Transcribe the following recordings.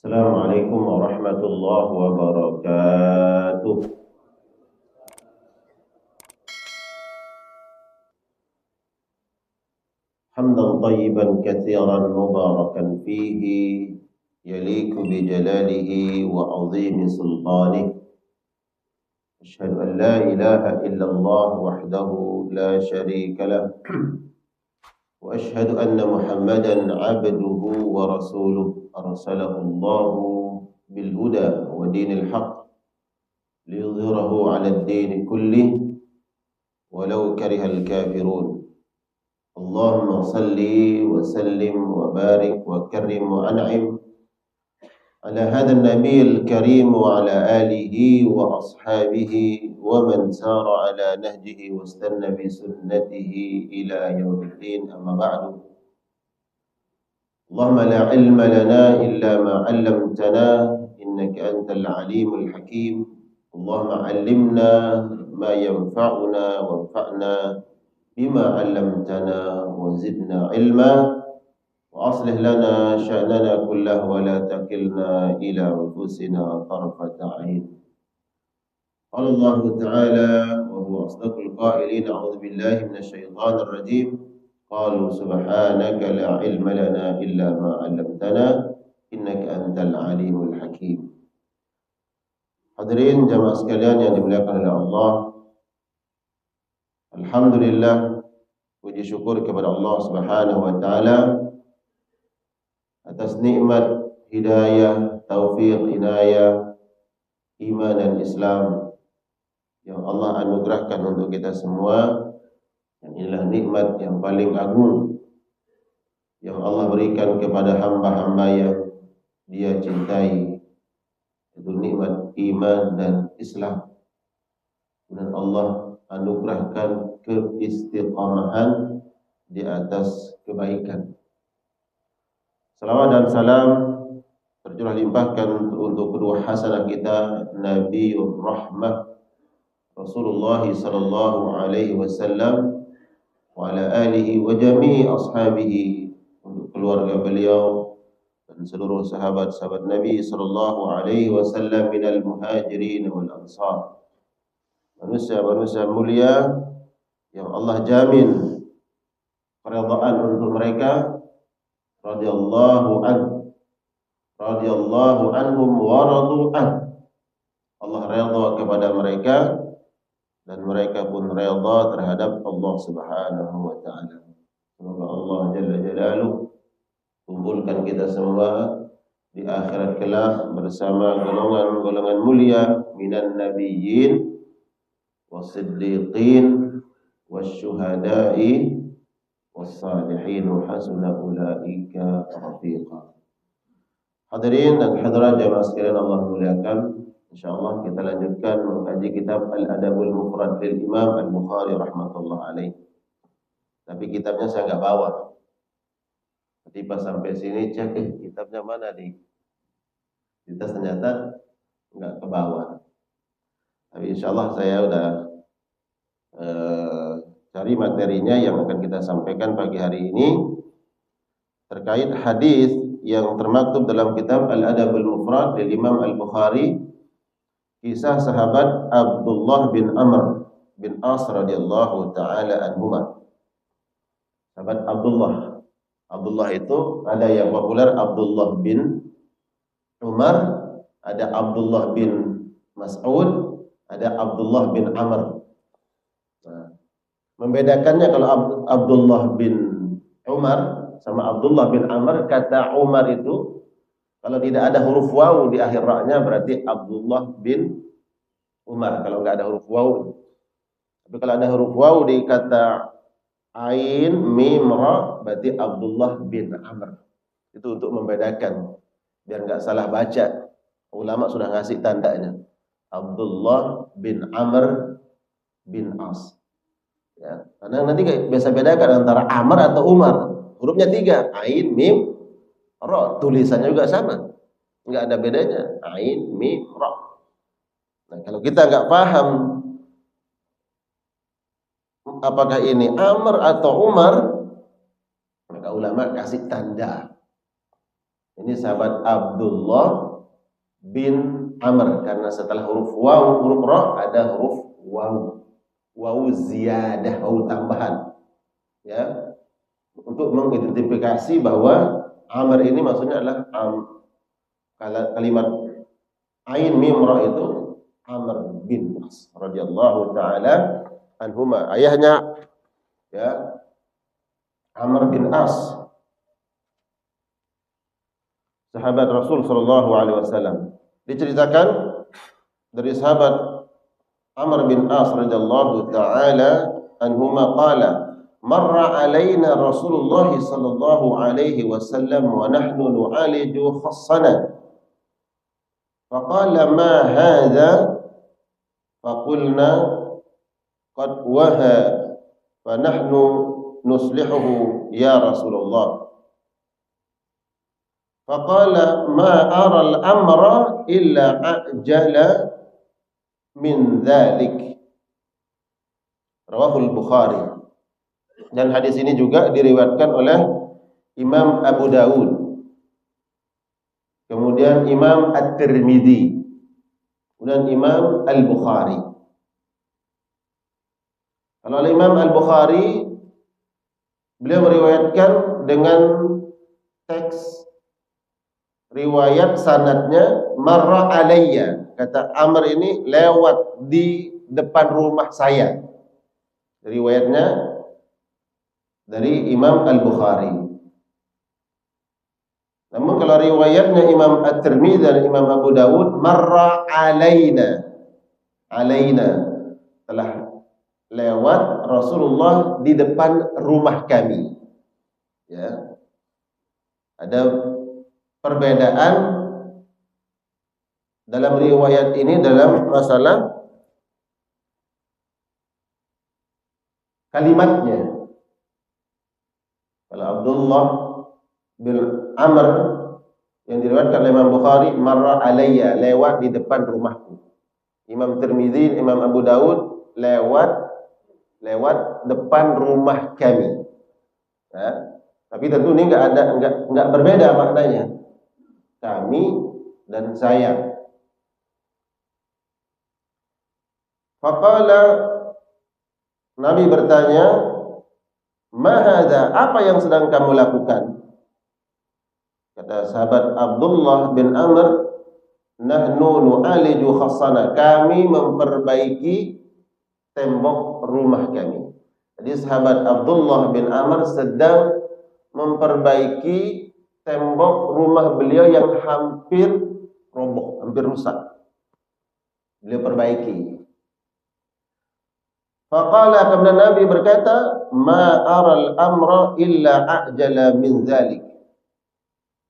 Assalamualaikum warahmatullahi wabarakatuh. Hamdan tayyiban katsiran mubarakan fihi yaliku bi jalalihi wa azimi sultanihi. Asyhadu an la ilaha illallah wahdahu la syarika lah. Wa asyhadu anna Muhammadan abduhu wa rasuluh arsalahu Allahu bil huda wa dinil haqq liyudhhirahu 'ala ad-din kullih walau karihal kafirun. Allahumma salli wa sallim wa barik wa karrim wa an'im ala hadha an-nabiyil karim wa ala alihi wa ashabihi wa man sara ala nahjihi wa istanna bi sunnatihi ila yaumiddin, amma ba'du. Allahumma la ilma lana illa ma 'allamtana innaka antal alimul hakim. Allahumma 'allimna ma yanfa'una wanfa'na bima 'allamtana wa zidna ilma wa aslih lana sya'nana kullahu wa la takilna ila anfusina tarfata 'ain. Qala Allah ta'ala wa huwa asdaqul qailin, a'udzu billahi minasy syaithanir rajim. Qalu subhanaka la ilma lana illa ma 'allamtana innaka antal alimul hakim. Hadirin jamaah sekalian yang dimuliakan oleh Allah, alhamdulillah, puji syukur kepada Allah Subhanahu wa taala atas nikmat hidayah, taufik, inayah, iman dan Islam yang Allah anugerahkan untuk kita semua. Dan inilah nikmat yang paling agung yang Allah berikan kepada hamba-hamba yang Dia cintai, itu nikmat iman dan Islam. Dan Allah anugerahkan keistiqamahan di atas kebaikan. Salawat dan salam tercurah limpahkan untuk kedua hasanah kita, Nabiur Rahmah Rasulullah sallallahu alaihi wasallam wa ala alihi wa jami'i ashabihi, untuk keluarga beliau dan seluruh sahabat-sahabat Nabi sallallahu alaihi wasallam minal muhajirin wal ansar. Manusia-manusia mulia yang Allah jamin keridhaan untuk mereka, radhiyallahu anhum wa radu an. Allah redha kepada mereka dan mereka pun redha terhadap Allah Subhanahu wa taala. Semoga Allah jalla jalaluhu kumpulkan kita semua di akhirat kelak bersama golongan-golongan mulia minan nabiyyin was-siddiqin wasyuhada'i was-salihin wa hasuna ulaika rafiqa. Hadirin dan hadirat jamaah sekalian Allah muliakan, insyaallah kita lanjutkan mengkaji kitab Al-Adabul Mufrad lil Imam Al-Bukhari rahmatullah alaih. Tapi kitabnya saya enggak bawa. Jadi pas sampai sini cek kitabnya mana di tas, ternyata enggak ke bawah. Tapi insyaallah saya udah cari materinya yang akan kita sampaikan pagi hari ini terkait hadis yang termaktub dalam kitab Al-Adabul Mufrad lil Imam Al-Bukhari, kisah sahabat Abdullah bin Amr bin As radhiyallahu taala anhuma. Sahabat Abdullah itu ada yang populer Abdullah bin Umar, ada Abdullah bin Mas'ud, ada Abdullah bin Amr. Nah, membedakannya kalau Abdullah bin Umar sama Abdullah bin Amr, kata Umar itu kalau tidak ada huruf waw di akhir ra-nya berarti Abdullah bin Umar, kalau enggak ada huruf waw. Tapi kalau ada huruf waw di kata ain mim ra berarti Abdullah bin Amr. Itu untuk membedakan biar enggak salah baca. Ulama sudah ngasih tandanya. Abdullah bin Amr bin As. Ya, karena nanti biasa bedakan antara Amr atau Umar. Hurufnya 3, ain, mim, ra. Tulisannya juga sama. Enggak ada bedanya. Ain, mim, ra. Nah, kalau kita enggak paham apakah ini Amr atau Umar, maka ulama kasih tanda. Ini sahabat Abdullah bin Amr, karena setelah huruf waw, huruf ra ada huruf waw. Waw ziyadah, waw tambahan. Ya. Untuk mengidentifikasi bahwa Amr ini maksudnya adalah kalimat ain mim ra itu Amr bin As radhiyallahu taala anhuma. Ayahnya ya Amr bin As, sahabat Rasul sallallahu alaihi wasallam. Diceritakan dari sahabat Amr bin As radhiyallahu taala anhuma qala marra alaina Rasulullah sallallahu alaihi wasallam wa nahnu nu'aliju khassana faqala ma hadha faqulna qad waha fa nahnu nuslihuhu ya Rasulullah faqala ma ara al-amra illa ajala min dzalik. Rawahul Bukhari. Dan hadis ini juga diriwayatkan oleh Imam Abu Dawud, kemudian Imam At-Tirmidzi, dan Imam Al-Bukhari. Kalau Imam Al-Bukhari, beliau meriwayatkan dengan teks riwayat sanadnya marra alayya, kata Amr ini lewat di depan rumah saya. Riwayatnya dari Imam Al-Bukhari. Namun kalau riwayatnya Imam At-Tirmidzi dan Imam Abu Dawud marra alaina, telah lewat Rasulullah di depan rumah kami. Ya. Ada perbedaan dalam riwayat ini dalam masalah kalimatnya. Kalau Abdullah bin Amr yang diriwayatkan oleh Imam Bukhari marra alayya, lewat di depan rumahku. Imam Tirmidzi, Imam Abu Dawud lewat depan rumah kami. Ya. Tapi tentu ini enggak berbeda maknanya. Kami dan saya. Faqala, Nabi bertanya, "Ma hadza? Apa yang sedang kamu lakukan?" Kata sahabat Abdullah bin Amr, "Nahnu nu'aliju khassana." Kami memperbaiki tembok rumah kami. Jadi sahabat Abdullah bin Amr sedang memperbaiki tembok rumah beliau yang hampir roboh, hampir rusak. Beliau perbaiki. Faqala, kemudian Nabi berkata, "Ma aral amra illa ajala min dzalik."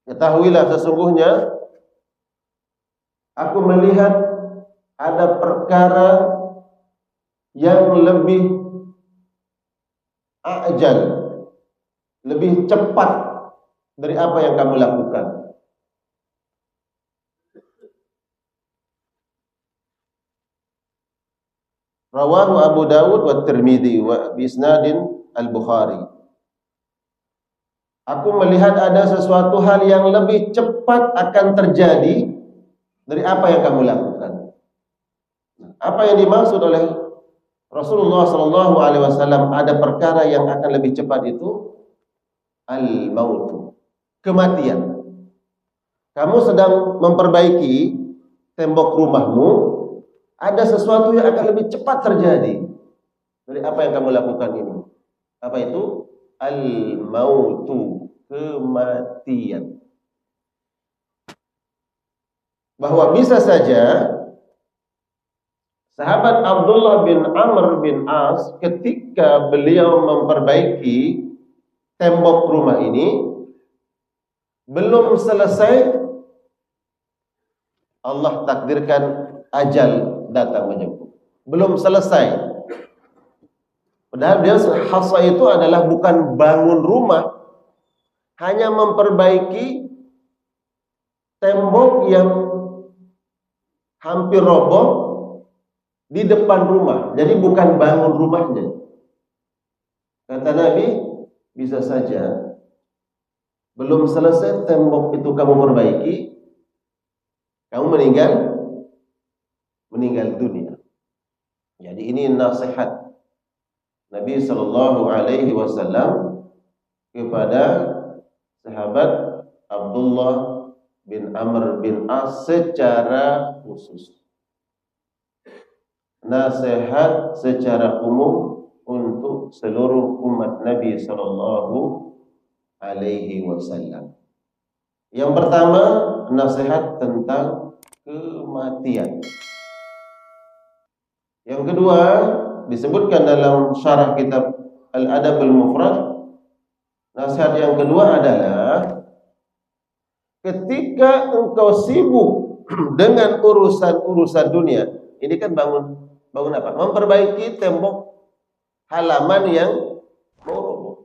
Ketahuilah sesungguhnya aku melihat ada perkara yang lebih ajal, lebih cepat dari apa yang kamu lakukan. Rawahu Abu Dawud wa Tirmidzi wa bisnadin Al-Bukhari. Aku melihat ada sesuatu hal yang lebih cepat akan terjadi dari apa yang kamu lakukan. Apa yang dimaksud oleh Rasulullah sallallahu alaihi wasallam ada perkara yang akan lebih cepat itu al-maut, kematian. Kamu sedang memperbaiki tembok rumahmu, ada sesuatu yang akan lebih cepat terjadi dari apa yang kamu lakukan ini. Apa itu? Al-mautu, kematian. Bahwa bisa saja sahabat Abdullah bin Amr bin As ketika beliau memperbaiki tembok rumah ini belum selesai, Allah takdirkan ajal datang menjemput. Belum selesai. Padahal dia hasa itu adalah bukan bangun rumah, hanya memperbaiki tembok yang hampir roboh di depan rumah. Jadi bukan bangun rumahnya. Kata Nabi, bisa saja belum selesai tembok itu kamu perbaiki, kamu meninggal dunia. Jadi ini nasihat Nabi Sallallahu Alaihi Wasallam kepada sahabat Abdullah bin Amr bin As secara khusus. Nasihat secara umum untuk seluruh umat Nabi Sallallahu Alaihi Wasallam. Yang pertama, nasihat tentang kematian. Yang kedua, disebutkan dalam syarah kitab Al-Adab Al-Mufrad, nasihat yang kedua adalah ketika engkau sibuk dengan urusan-urusan dunia, ini kan bangun apa? Memperbaiki tembok halaman yang mau roboh.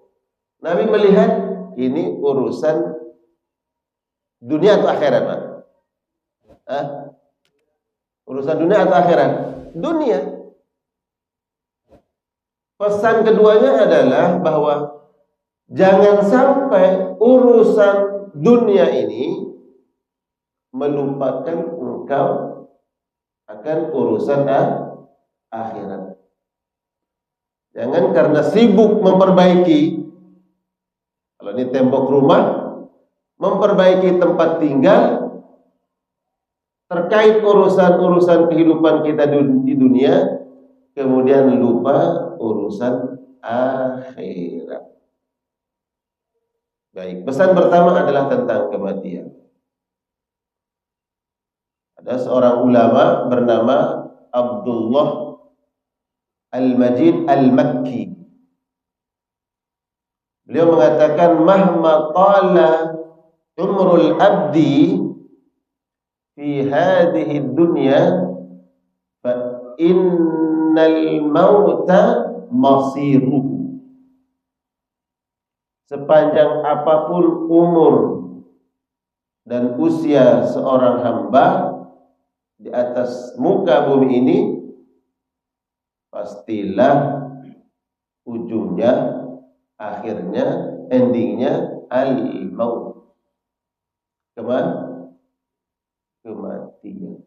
Nabi melihat ini urusan dunia atau akhirat, Pak? Urusan dunia atau akhirat? Dunia. Pesan keduanya adalah bahwa jangan sampai urusan dunia ini melupakan engkau akan urusan akhirat. Jangan karena sibuk memperbaiki, kalau ini tembok rumah, memperbaiki tempat tinggal, terkait urusan-urusan kehidupan kita di dunia, kemudian lupa urusan akhirat. Baik, pesan pertama adalah tentang kematian. Ada seorang ulama bernama Abdullah Al-Majid Al-Makki. Beliau mengatakan, mahma tala umrul abdi fi hadhihi dunya fa innal mauta masiruhu. Sepanjang apapun umur dan usia seorang hamba di atas muka bumi ini, pastilah ujungnya, akhirnya, endingnya al-maut, kematian.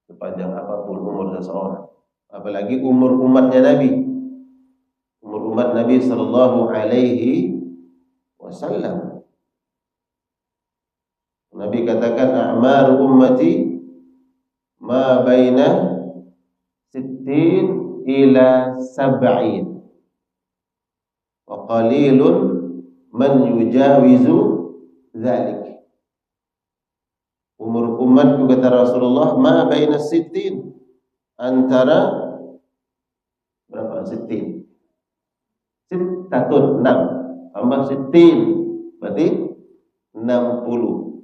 Sepanjang apapun umur seseorang, apalagi umur umatnya Nabi, umur umat Nabi Sallallahu Alaihi Wasallam. Nabi katakan, a'maru ummati ma baina sittin ila sab'in wa qalilun man yujawizu dzalik. Umur umatku, kata Rasulullah, ma baina sittin, antara berapa sittin? Sittatun, 6 tambah sittin berarti 60.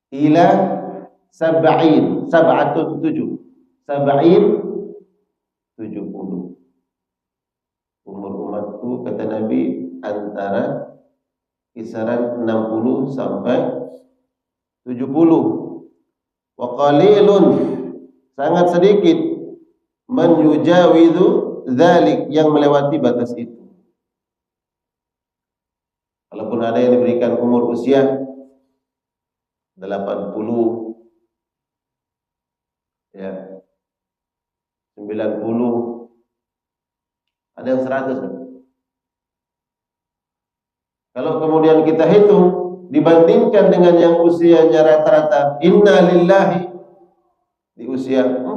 Ila sab'in, sab'atun 7, sab'in 70. Umur umatku, kata Nabi, antara kisaran 60 sampai 70. Wa qalilun, sangat sedikit, man yujawizu dzalik, yang melewati batas itu. Kalaupun ada yang diberikan umur usia 80, ya, 90, ada yang 100. Kalau kemudian kita hitung dibandingkan dengan yang usianya rata-rata inna lillahi di usia 40,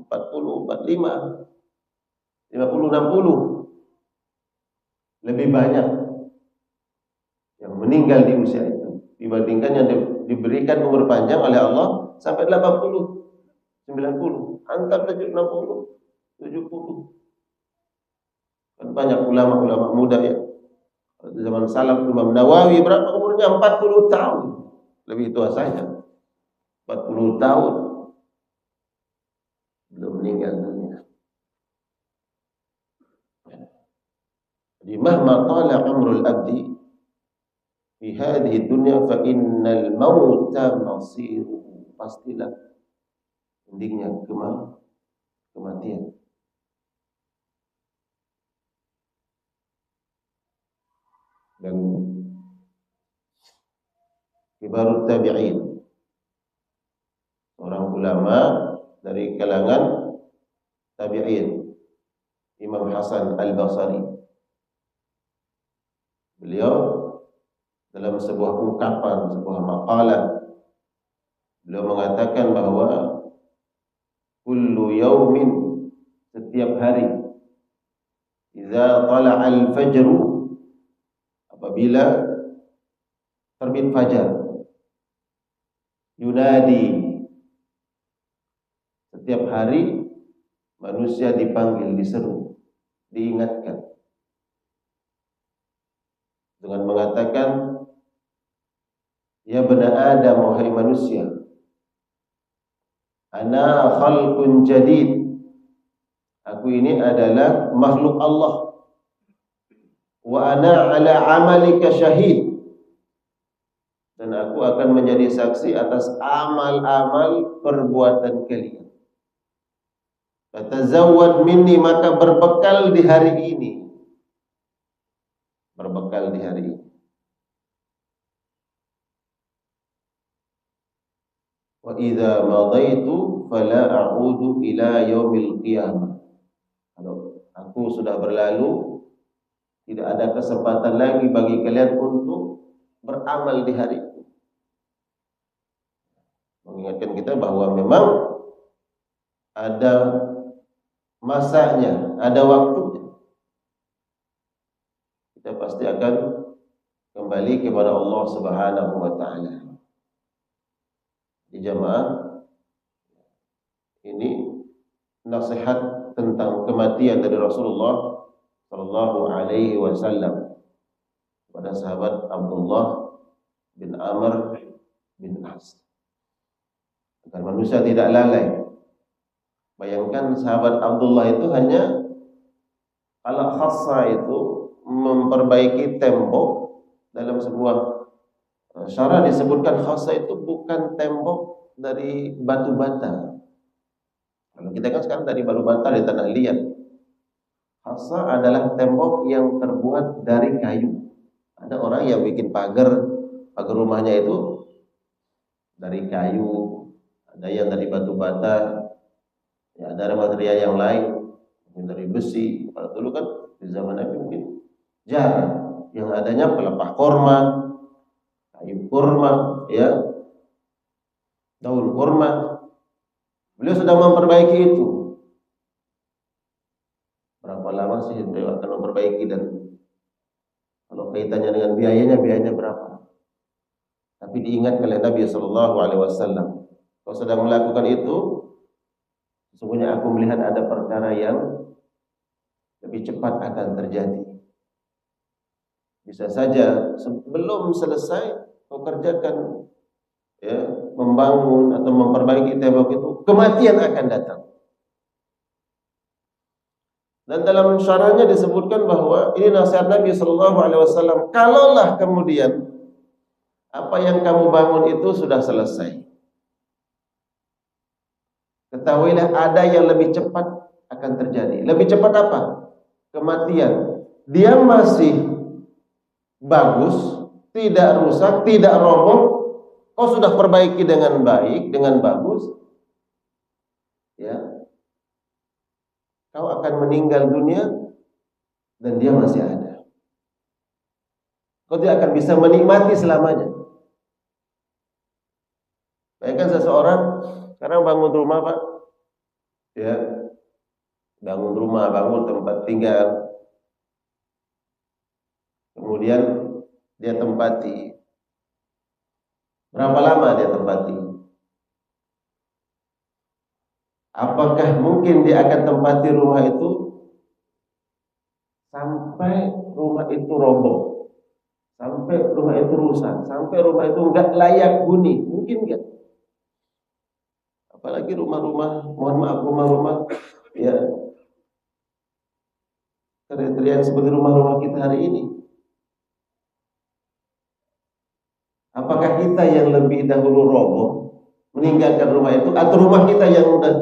45, 50, 60, lebih banyak yang meninggal di usia itu dibandingkan yang diberikan umur panjang oleh Allah sampai 80, 90, antar 60, 70. Kan banyak ulama-ulama muda ya. Di zaman salaf, Imam Nawawi berapa umurnya? 40 tahun. Lebih tua saja. 40 tahun belum meninggal dunia. Jadi mahma tala umrul abdi fi hadhihi dunya fa innal mauta masiruhu, pastilah endingnya kematian. dan kibarut tabi'in, orang ulama dari kalangan tabi'in, Imam Hasan Al-Basri. Beliau dalam sebuah ungkapan, sebuah maqalah, beliau mengatakan bahwa kullu yaumin, setiap hari, idza tala'al fajru, apabila terbit fajar, yunadi, setiap hari manusia dipanggil, diseru, diingatkan dengan mengatakan, ya bani Adam, wahai manusia, ana khalqun jadid, aku ini adalah makhluk Allah, wa ana ala amalika syahid, dan aku akan menjadi saksi atas amal-amal perbuatan kalian. Fatazawwad minni, maka berbekal di hari ini, berbekal di hari ini. Wa idza madaitu fala a'udu ila yaumil qiyamah. Kalau aku sudah berlalu, tidak ada kesempatan lagi bagi kalian untuk beramal di hari itu. Mengingatkan kita bahwa memang ada masanya, ada waktunya. Kita pasti akan kembali kepada Allah Subhanahu wa taala. Di jamaah ini nasihat tentang kematian dari Rasulullah sallallahu alaihi wasallam pada sahabat Abdullah bin Amr bin As, agar manusia tidak lalai. Bayangkan sahabat Abdullah itu hanya ala khassa, itu memperbaiki tembok. Dalam sebuah syarah disebutkan khassa itu bukan tembok dari batu bata. Kalau kita kan sekarang dari batu bata, di tanah liat. Khassa adalah tembok yang terbuat dari kayu. Ada orang yang bikin pagar rumahnya itu dari kayu, ada yang dari batu bata, ya, ada material yang lain, mungkin dari besi. Kalau dulu kan di zaman Nabi mungkin jarang, yang adanya pelepah korma, kayu kurma, ya, daun kurma. Beliau sedang memperbaiki itu. Berapa lama sih beliau akan memperbaiki, dan kalau kaitannya dengan biayanya berapa? Tapi diingat oleh Nabi Shallallahu Alaihi Wasallam, kalau sedang melakukan itu, sesungguhnya aku melihat ada perkara yang lebih cepat akan terjadi. Bisa saja sebelum selesai kau kerjakan, ya, membangun atau memperbaiki tembok itu, kematian akan datang. Dan dalam syarahnya disebutkan bahwa ini nasihat Nabi Shallallahu Alaihi Wasallam. Kalaulah kemudian apa yang kamu bangun itu sudah selesai, ketahuilah ada yang lebih cepat akan terjadi. Lebih cepat apa? Kematian. Dia masih bagus, tidak rusak, tidak roboh. Kau sudah perbaiki dengan baik, dengan bagus, ya, kau akan meninggal dunia dan dia masih ada. Kau tidak akan bisa menikmati selamanya. Bayangkan seseorang sekarang bangun rumah, Pak, ya, bangun rumah, bangun tempat tinggal, kemudian dia tempati. Berapa lama dia tempati? Apakah mungkin dia akan tempati rumah itu sampai rumah itu roboh, sampai rumah itu rusak, sampai rumah itu enggak layak huni? Mungkin enggak? Apalagi rumah-rumah, mohon maaf, rumah-rumah, ya, kriteria seperti rumah-rumah kita hari ini. Apakah kita yang lebih dahulu roboh meninggalkan rumah itu, atau rumah kita yang sudah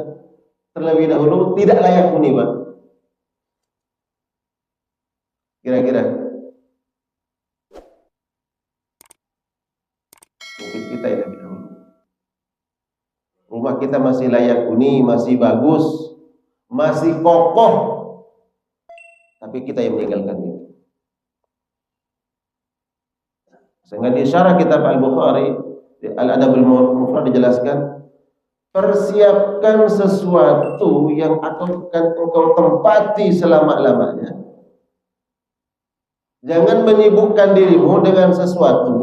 terlebih dahulu tidak layak huni, Pak? Kira-kira kita masih layak huni, masih bagus, masih kokoh, tapi kita yang meninggalkan itu. Sehingga di syarah kitab Al-Bukhari, Al-Adabul Mufrad dijelaskan, persiapkan sesuatu yang akan engkau tempati selama-lamanya. Jangan menyibukkan dirimu dengan sesuatu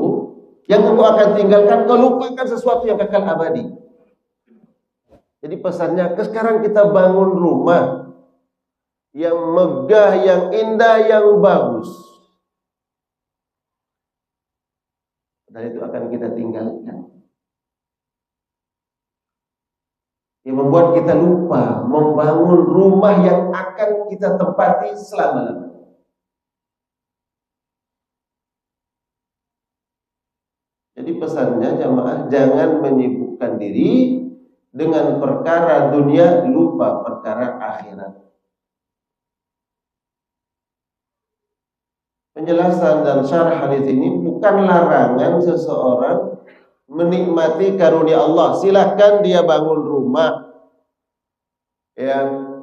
yang engkau akan tinggalkan, kau lupakan sesuatu yang kekal abadi. Jadi pesannya, sekarang kita bangun rumah yang megah, yang indah, yang bagus. Dan itu akan kita tinggalkan. Yang membuat kita lupa membangun rumah yang akan kita tempati selama-lamanya. Jadi pesannya jamaah, jangan menyibukkan diri dengan perkara dunia, lupa perkara akhirat. Penjelasan dan syarah hadis ini bukan larangan seseorang menikmati karunia Allah. Silahkan dia bangun rumah yang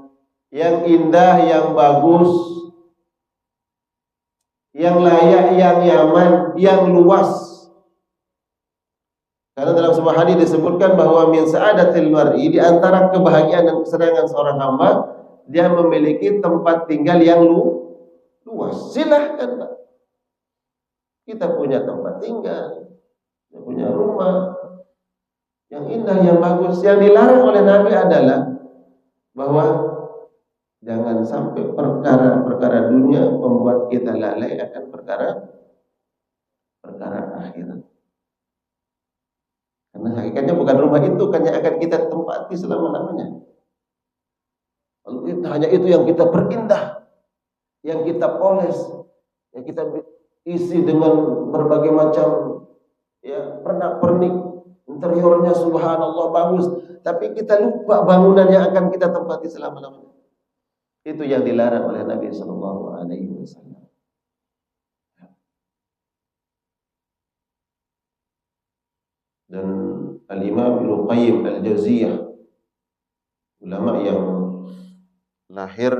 indah, yang bagus, yang layak, yang nyaman, yang luas. Karena dalam sebuah hadis disebutkan bahwa min sa'adatil mar'i, di antara kebahagiaan dan kesenangan seorang hamba, dia memiliki tempat tinggal yang luas. Silahkan, Pak. Kita punya tempat tinggal, kita punya rumah yang indah, yang bagus. Yang dilarang oleh Nabi adalah bahwa jangan sampai perkara-perkara dunia membuat kita lalai akan perkara akhirat. Karena hakikatnya bukan rumah itu kan yang akan kita tempati selama-lamanya. Hanya itu yang kita perindah, yang kita poles, yang kita isi dengan berbagai macam pernak-pernik, interiornya subhanallah bagus, tapi kita lupa bangunan yang akan kita tempati selama-lamanya. Itu yang dilarang oleh Nabi sallallahu alaihi wasallam. Dan Al-Imam Ibnu Qayyim Al-Jauziyah, ulama yang lahir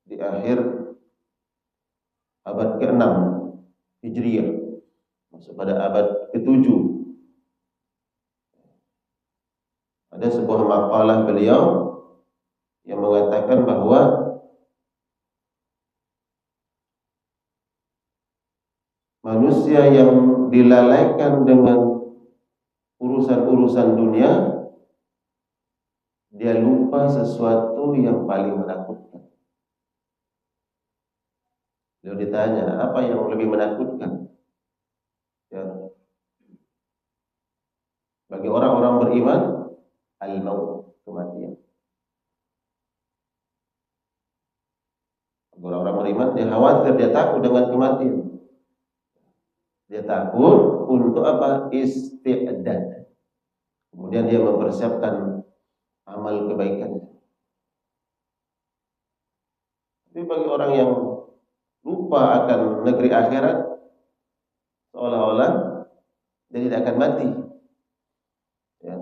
di akhir abad ke-6 Hijriah, masuk pada abad ke-7. Ada sebuah makalah beliau yang mengatakan bahwa manusia yang dilalaikan dengan urusan-urusan dunia, dia lupa sesuatu yang paling menakutkan. Beliau ditanya, apa yang lebih menakutkan? Ya. Bagi orang-orang beriman, al-maut, kematian. Bagi orang-orang beriman, dia khawatir, dia takut dengan kematian. Dia takut untuk apa? Isti'dad. Kemudian dia mempersiapkan amal kebaikan. Tapi bagi orang yang lupa akan negeri akhirat, seolah-olah dia tidak akan mati. Ya.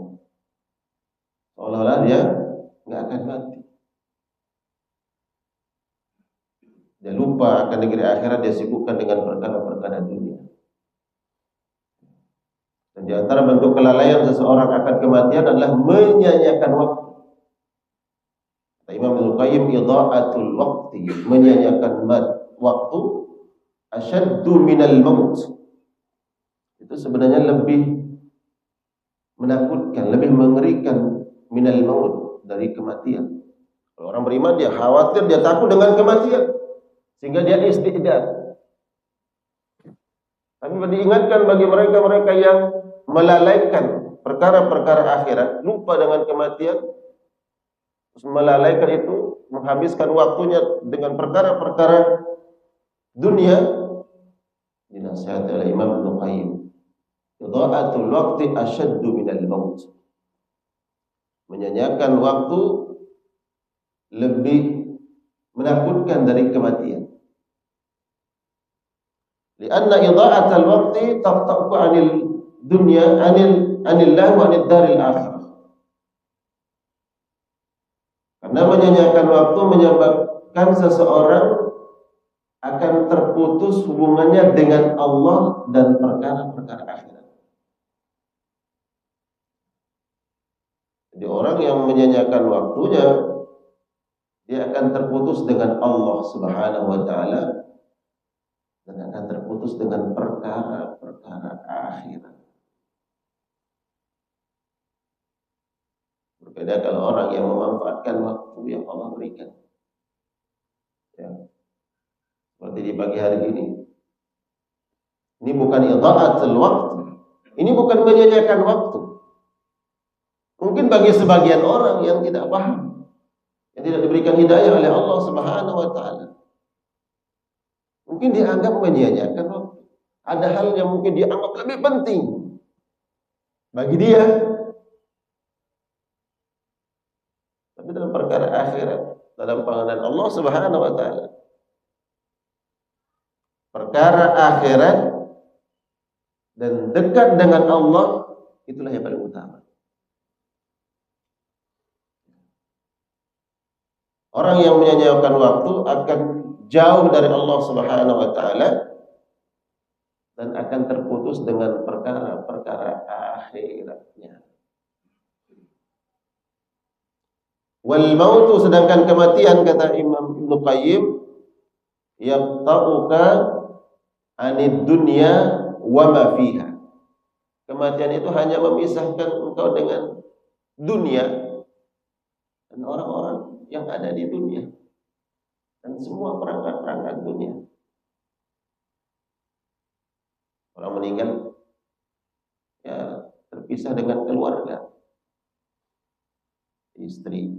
Seolah-olah dia nggak akan mati. Dia lupa akan negeri akhirat, dia sibukkan dengan perkara-perkara dunia. Dan di antara bentuk kelalaian seseorang akan kematian adalah menyanyiakan waktu. Imam Ibnu Qayyim, idha'atul waqti, menyanyiakan waktu, asyaddu minal maut. Itu sebenarnya lebih menakutkan, lebih mengerikan minal maut, dari kematian. Kalau orang beriman, dia khawatir, dia takut dengan kematian, sehingga dia isti'dad. Tapi diingatkan bagi mereka-mereka yang melalaikan perkara-perkara akhirat, lupa dengan kematian, terus melalaikan itu, menghabiskan waktunya dengan perkara-perkara dunia, dinasihati oleh Imam Ibnu Qayyim, idha'atul waqti asyaddu minal maut. Menyanyiakan waktu lebih menakutkan dari kematian. Lianna idha'atal waqti taqta'u 'anil dunya, anillah wa anid daril akhirah. Karena menyanyiakan waktu menyebabkan seseorang akan terputus hubungannya dengan Allah dan perkara-perkara akhirat. Jadi orang yang menyanyiakan waktunya, dia akan terputus dengan Allah Subhanahu wa taala dan akan terputus dengan perkara-perkara akhirat. Berbeda kalau orang yang memanfaatkan waktu yang Allah berikan. Ya. Seperti di pagi hari ini. Ini bukan idha'atul waktu. Ini bukan menyanyiakan waktu. Mungkin bagi sebagian orang yang tidak paham, yang tidak diberikan hidayah oleh Allah Subhanahu wa taala, mungkin dianggap menyanyiakan waktu. Ada hal yang mungkin dianggap lebih penting bagi dia. Tapi dalam perkara akhirat, dalam pandangan Allah Subhanahu wa taala, perkara akhirat dan dekat dengan Allah itulah yang paling utama. Orang yang menyanyiakan waktu akan jauh dari Allah Subhanahu wa taala dan akan terputus dengan perkara-perkara akhiratnya. Wal mautu, sedangkan kematian, kata Imam Ibnu Qayyim, yaqta'uka anid dunya wa ma fiha. Kematian itu hanya memisahkan engkau dengan dunia dan orang-orang yang ada di dunia dan semua perangkat-perangkat dunia. Orang meninggal ya terpisah dengan keluarga, istri,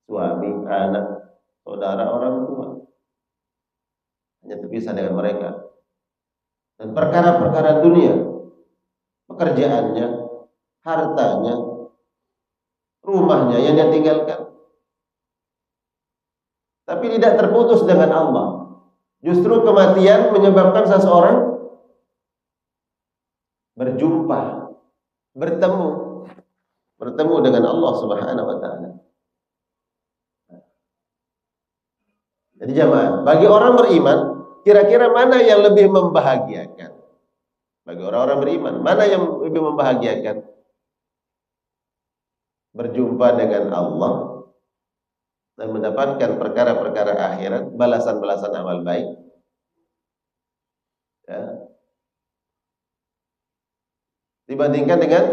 suami, anak, saudara, orang tua, hanya terpisah dengan mereka. Dan perkara-perkara dunia, pekerjaannya, hartanya, rumahnya yang dia tinggalkan, tapi tidak terputus dengan Allah. Justru kematian menyebabkan seseorang berjumpa, bertemu dengan Allah Subhanahu wa taala. Jadi jamaah, bagi orang beriman, kira-kira mana yang lebih membahagiakan? Bagi orang-orang beriman, mana yang lebih membahagiakan? Berjumpa dengan Allah dan mendapatkan perkara-perkara akhirat, balasan-balasan amal baik, ya, dibandingkan dengan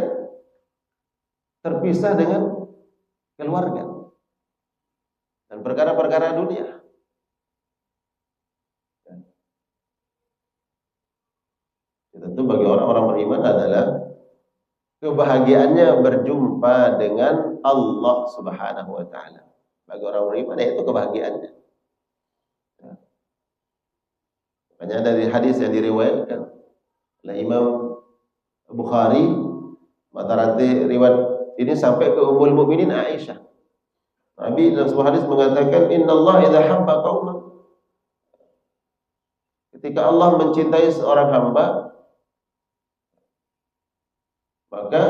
terpisah dengan keluarga dan perkara-perkara dunia. Tentu bagi orang-orang beriman adalah kebahagiaannya berjumpa dengan Allah Subhanahu wa taala. Bagi orang beriman itu kebahagiaannya. Makanya dari hadis yang diriwayatkan oleh Imam Bukhari, mata rantai riwayat ini sampai ke Ummul Mukminin Aisyah. Nabi dalam sebuah hadis mengatakan, "Innallaha idza habba qauman." Ketika Allah mencintai seorang hamba, maka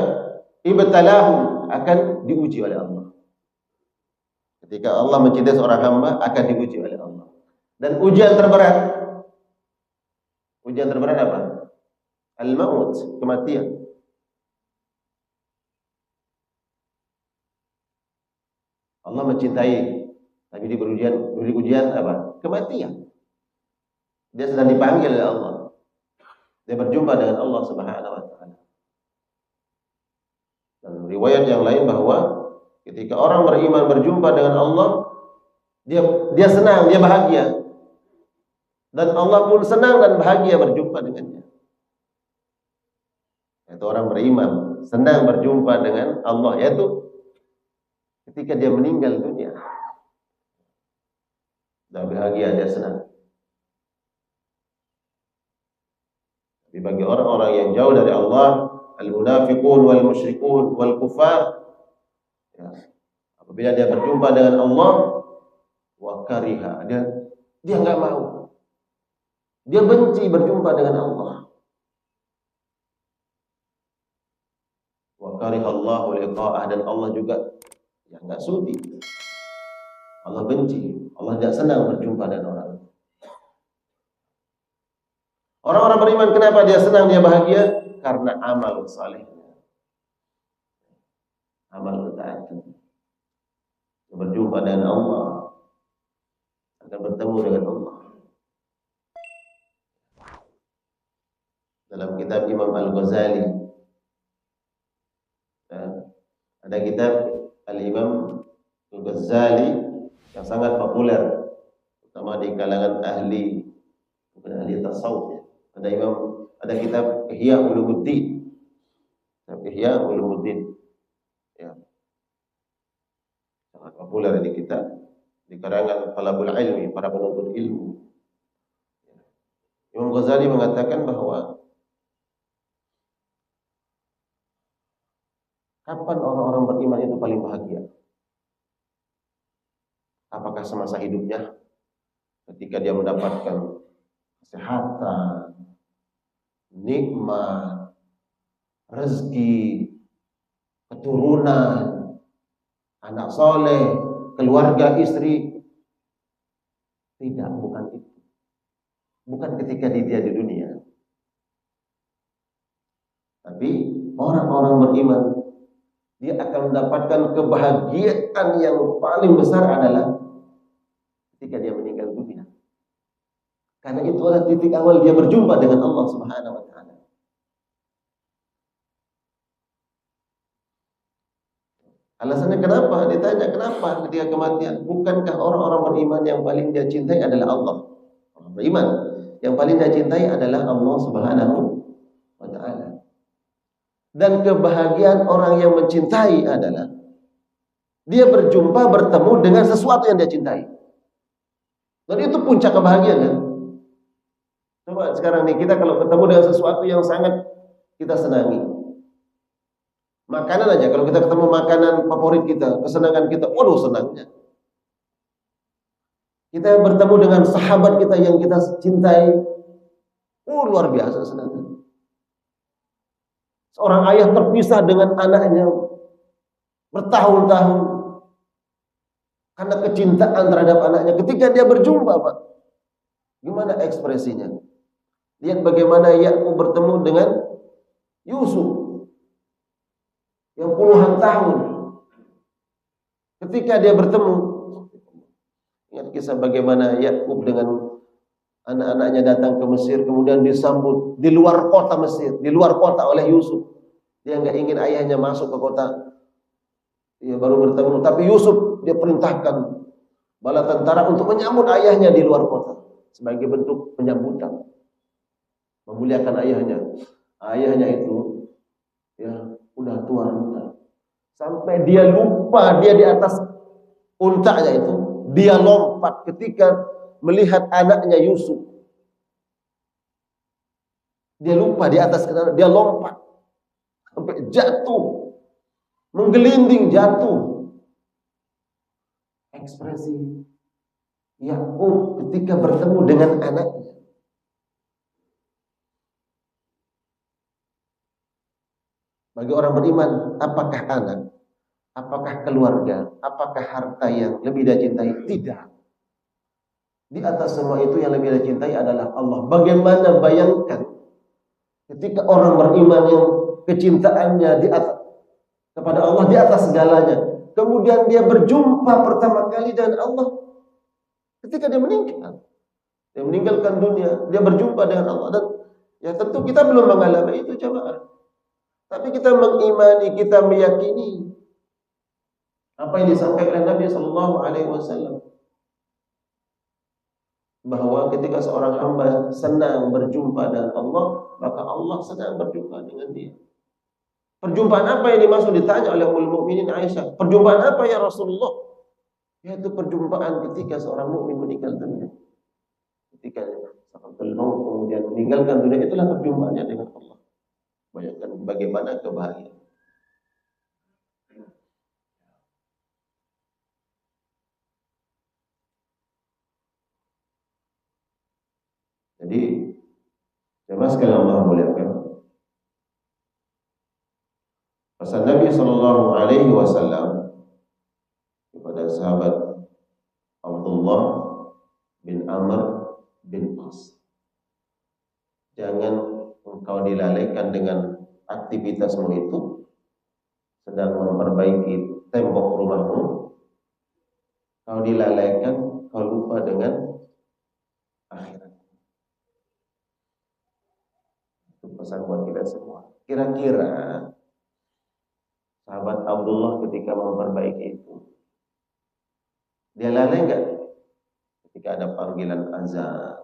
ibtalahum, akan diuji oleh Allah. Ketika Allah mencintai seorang hamba, akan diuji oleh Allah. Dan ujian terberat apa? Al-maut, kematian. Allah mencintai, tapi diberi ujian apa? Kematian. Dia sedang dipanggil oleh Allah. Dia berjumpa dengan Allah Subhanahu wa taala. Dan riwayat yang lain bahwa ketika orang beriman berjumpa dengan Allah, dia senang, dia bahagia. Dan Allah pun senang dan bahagia berjumpa dengannya. Itu orang beriman senang berjumpa dengan Allah, yaitu ketika dia meninggal dunia. Dan bahagia, dia senang. Tapi bagi orang-orang yang jauh dari Allah, al-munafiqun wal musyrikun wal kufar, ya, apabila dia berjumpa dengan Allah, wa kariha, dia enggak mau. Dia benci berjumpa dengan Allah. Wa karihallahu liqa'ah, dan Allah juga ya enggak sudi Allah benci, Allah tidak senang berjumpa dengan orang. Orang-orang beriman kenapa dia senang, dia bahagia? Karena amal salehnya, amal ketaatan. Berjumpa dengan Allah, akan bertemu dengan Allah. Dalam kitab Imam Al-Ghazali, ada kitab Al-Imam Al-Ghazali yang sangat populer, terutama di kalangan ahli, bukan ahli tasawuf. Ada kitab Ihya Ulumuddin, Ihya Ulumuddin, ya, sangat populer ini kitab di kalangan talabul ilmi, para penuntut ilmu. Imam Ghazali mengatakan bahwa kapan orang-orang beriman itu paling bahagia? Apakah semasa hidupnya, ketika dia mendapatkan kesehatan, nikmat, rezeki, keturunan, anak soleh, keluarga, istri? Tidak, bukan itu. Bukan ketika dia di dunia. Tapi orang-orang beriman, dia akan mendapatkan kebahagiaan yang paling besar adalah ketika dia meninggal dunia. Karena itu adalah titik awal dia berjumpa dengan Allah Subhanahu wa taala. Alasannya kenapa? Ditanya kenapa ketika kematian? Bukankah orang-orang beriman yang paling dia cintai adalah Allah? Orang beriman yang paling dia cintai adalah Allah Subhanahu wa taala. Dan kebahagiaan orang yang mencintai adalah dia berjumpa, bertemu dengan sesuatu yang dia cintai. Dan itu puncak kebahagiaan, kan? Coba sekarang nih, kita kalau ketemu dengan sesuatu yang sangat kita senangi, makanan aja, kalau kita ketemu makanan favorit kita, kesenangan kita, waduh senangnya. Kita bertemu dengan sahabat kita yang kita cintai, luar biasa senangnya. Seorang ayah terpisah dengan anaknya bertahun-tahun karena kecintaan terhadap anaknya. Ketika dia berjumpa, Pak, gimana ekspresinya? Lihat bagaimana Yakub bertemu dengan Yusuf yang puluhan tahun. Ketika dia bertemu, ingat kisah bagaimana Yakub dengan anak-anaknya datang ke Mesir, kemudian disambut di luar kota Mesir, di luar kota oleh Yusuf. Dia nggak ingin ayahnya masuk ke kota, dia baru bertemu. Tapi Yusuf dia perintahkan bala tentara untuk menyambut ayahnya di luar kota sebagai bentuk penyambutan, memuliakan ayahnya. Ayahnya itu ya udah tua renta, sampai dia lupa dia di atas untanya itu, dia lompat ketika melihat anaknya Yusuf. Dia lupa di atas kendaraan, dia lompat sampai jatuh, menggelinding jatuh. Ekspresi Yakub ketika bertemu dengan anaknya. Bagi orang beriman, apakah anak, apakah keluarga, apakah harta yang lebih dia cintai? Tidak. Di atas semua itu yang lebih dia cintai adalah Allah. Bagaimana bayangkan ketika orang beriman yang kecintaannya di atas, kepada Allah di atas segalanya, kemudian dia berjumpa pertama kali dengan Allah ketika dia meninggal. Dia meninggalkan dunia, dia berjumpa dengan Allah. Dan ya tentu kita belum mengalami itu, jemaah. Tapi kita mengimani, kita meyakini apa yang disampaikan Nabi Sallallahu Alaihi Wasallam, bahwa ketika seorang hamba senang berjumpa dengan Allah, maka Allah senang berjumpa dengan dia. Perjumpaan apa yang dimaksud? Ditanya oleh Ummul Mukminin Aisyah. Perjumpaan apa ya Rasulullah? Yaitu perjumpaan ketika seorang mukmin meninggal dunia. Ketika sakaratul maut kemudian meninggalkan dunia, itulah perjumpaannya dengan Allah. Bayangkan bagaimana kebahagiaan. Jadi jemaah sekalian Allah muliakan, pesan Nabi Sallallahu Alaihi Wasallam kepada sahabat Abdullah bin Amr bin As. Jangan engkau dilalaikan dengan aktivitasmu itu, sedang memperbaiki tembok rumahmu, kau dilalaikan, kau lupa dengan akhirat. Itu pesan buat kita semua. Kira-kira sahabat Abdullah ketika memperbaiki itu, dia lalai enggak ketika ada panggilan azan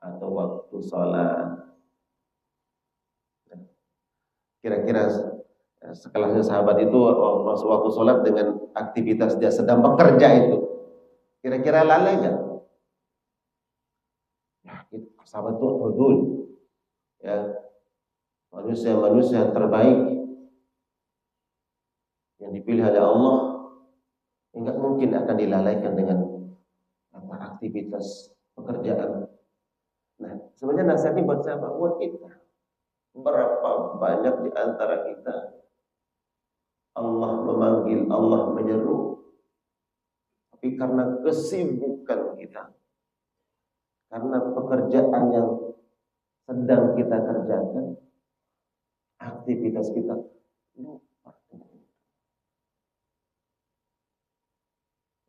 atau waktu sholat? Kira-kira sekelahnya sahabat itu waktu sholat dengan aktivitas dia sedang bekerja itu, kira-kira lalai enggak? Ya, sahabat itu udul, ya, manusia-manusia terbaik yang dipilih oleh Allah, enggak mungkin akan dilalaikan dengan aktivitas pekerjaan. Nah, sebenarnya nasihat ini buat siapa? Buat kita. Berapa banyak di antara kita Allah memanggil, Allah menyeru, tapi karena kesibukan kita, karena pekerjaan yang sedang kita kerjakan, aktivitas kita lupa.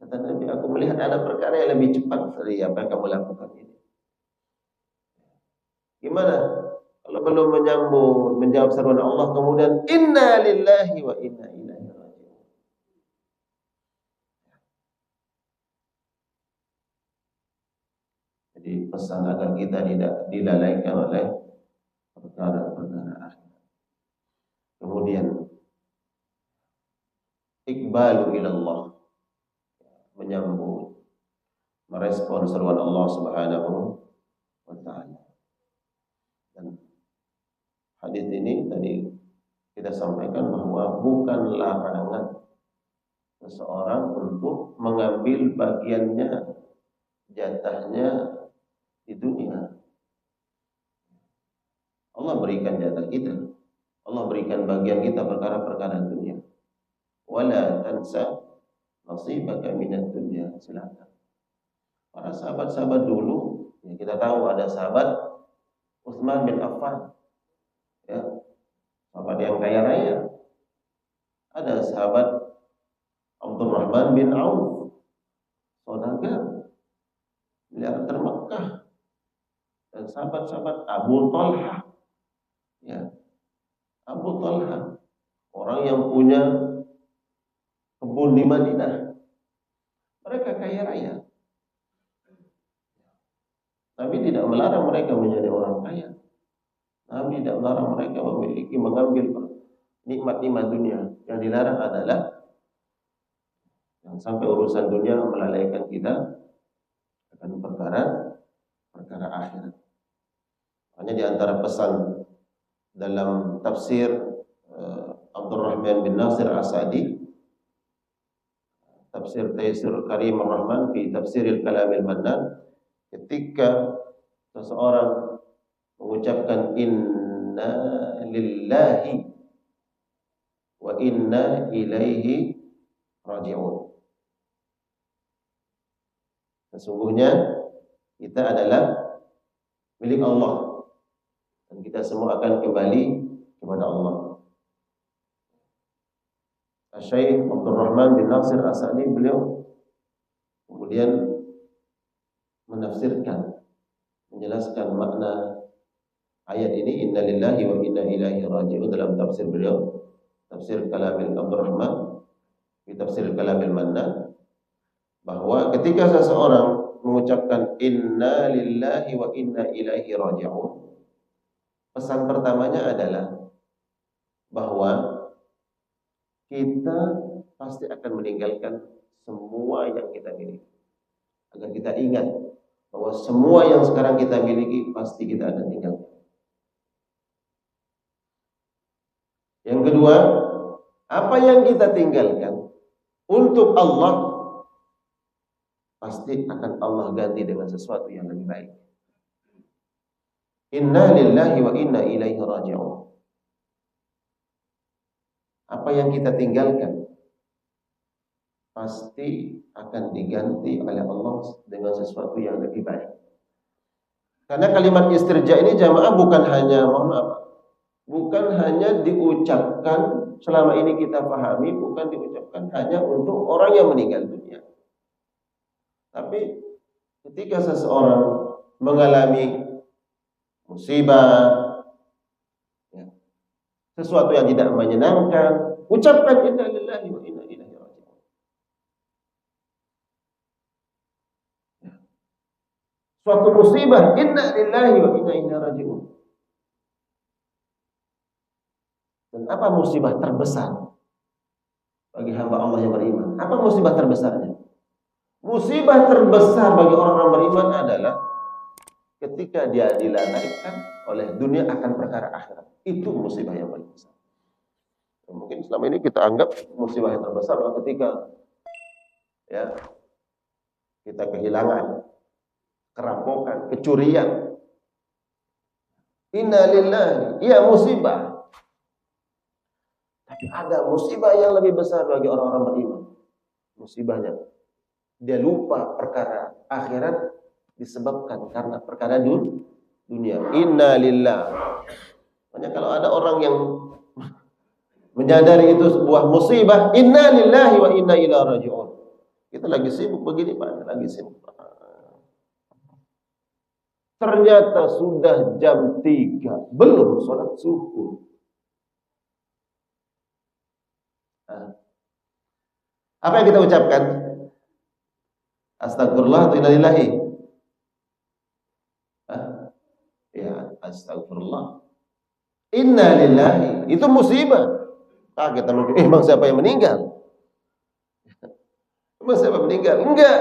Kata Nabi, aku melihat ada perkara yang lebih cepat dari apa yang kamu lakukan ini. Gimana? Kalau belum menjawab seruan Allah, kemudian inna lillahi wa inna ilaihi raji'un. Jadi pesan agar kita tidak dilalaikan oleh perkara-perkara akhirat. Kemudian iqbalu ilallah, menyambut, merespon seruan Allah Subhanahu wa ta'ala. Dan hadis ini tadi kita sampaikan bahwa bukan larangan seseorang untuk mengambil bagiannya, jatahnya di dunia. Allah berikan jatah kita, Allah berikan bagian kita perkara-perkara dunia. Wala tansa nasibaka minad dunya. Silakan. Para sahabat-sahabat dulu, ya kita tahu ada sahabat Utsman bin Affan, ya, sahabat yang kaya raya. Ada sahabat Abdurrahman bin Auf, saudagar miliarder Mekah. Dan sahabat-sahabat Abu Talha, ya, Abu Talha, orang yang punya kebun di Madinah. Mereka kaya raya. Nabi tidak melarang mereka menjadi orang kaya. Nabi tidak melarang mereka mengambil nikmat-nikmat dunia. Yang dilarang adalah yang sampai urusan dunia melalaikan kita akan perkara akhirat. Hanya di antara pesan dalam tafsir Abdurrahman bin Nasir As-Sa'di, tafsir Taisir Karim Ar-Rahman fi Tafsiril Kalamil Mannan, ketika seseorang mengucapkan inna lillahi wa inna ilaihi raji'un, sesungguhnya kita adalah milik Allah dan kita semua akan kembali kepada Allah. Syekh Abdurrahman bin Nasir As-Sa'di, beliau kemudian menafsirkan, menjelaskan makna ayat ini inna lillahi wa inna ilaihi raji'un dalam tafsir beliau, tafsir Kalamil Abdurrahman di tafsir Kalamil Mannan, bahwa ketika seseorang mengucapkan inna lillahi wa inna ilaihi raji'un, pesan pertamanya adalah bahwa kita pasti akan meninggalkan semua yang kita miliki. Agar kita ingat bahwa semua yang sekarang kita miliki pasti kita akan tinggalkan. Yang kedua, apa yang kita tinggalkan untuk Allah pasti akan Allah ganti dengan sesuatu yang lebih baik. Inna lillahi wa inna ilaihi raji'un. Apa yang kita tinggalkan pasti akan diganti oleh Allah dengan sesuatu yang lebih baik. Karena kalimat istirja ini jamaah bukan hanya, mohon maaf, bukan hanya diucapkan selama ini kita pahami, bukan diucapkan hanya untuk orang yang meninggal dunia. Tapi ketika seseorang mengalami musibah, ya, sesuatu yang tidak menyenangkan, ucapkan inna lillahi wa inna ilaihi raji'un. Suatu musibah, inna lillahi wa inna ilaihi raji'un. Dan apa musibah terbesar bagi hamba Allah yang beriman? Apa musibah terbesarnya? Musibah terbesar bagi orang-orang beriman adalah ketika dia dilalaikan oleh dunia akan perkara akhirat. Itu musibah yang paling besar. Mungkin selama ini kita anggap musibah yang terbesar adalah ketika ya kita kehilangan, kerampokan, kecurian. Inna lillahi, ya musibah. Tapi ada musibah yang lebih besar bagi orang-orang beriman. Musibahnya dia lupa perkara akhirat disebabkan karena perkara dunia. Inna lillah. Makanya kalau ada orang yang menyadari itu sebuah musibah, inna lillahi wa inna ilaihi raji'un. Kita lagi sibuk begini Pak, lagi sibuk. Ternyata sudah jam 3, belum sholat subuh. Apa yang kita ucapkan? Astagfirullah atau innalillahi? Ya, astagfirullah. Innalillahi. Itu musibah. Kita mungkin, emang siapa yang meninggal? Emang siapa yang meninggal? Enggak.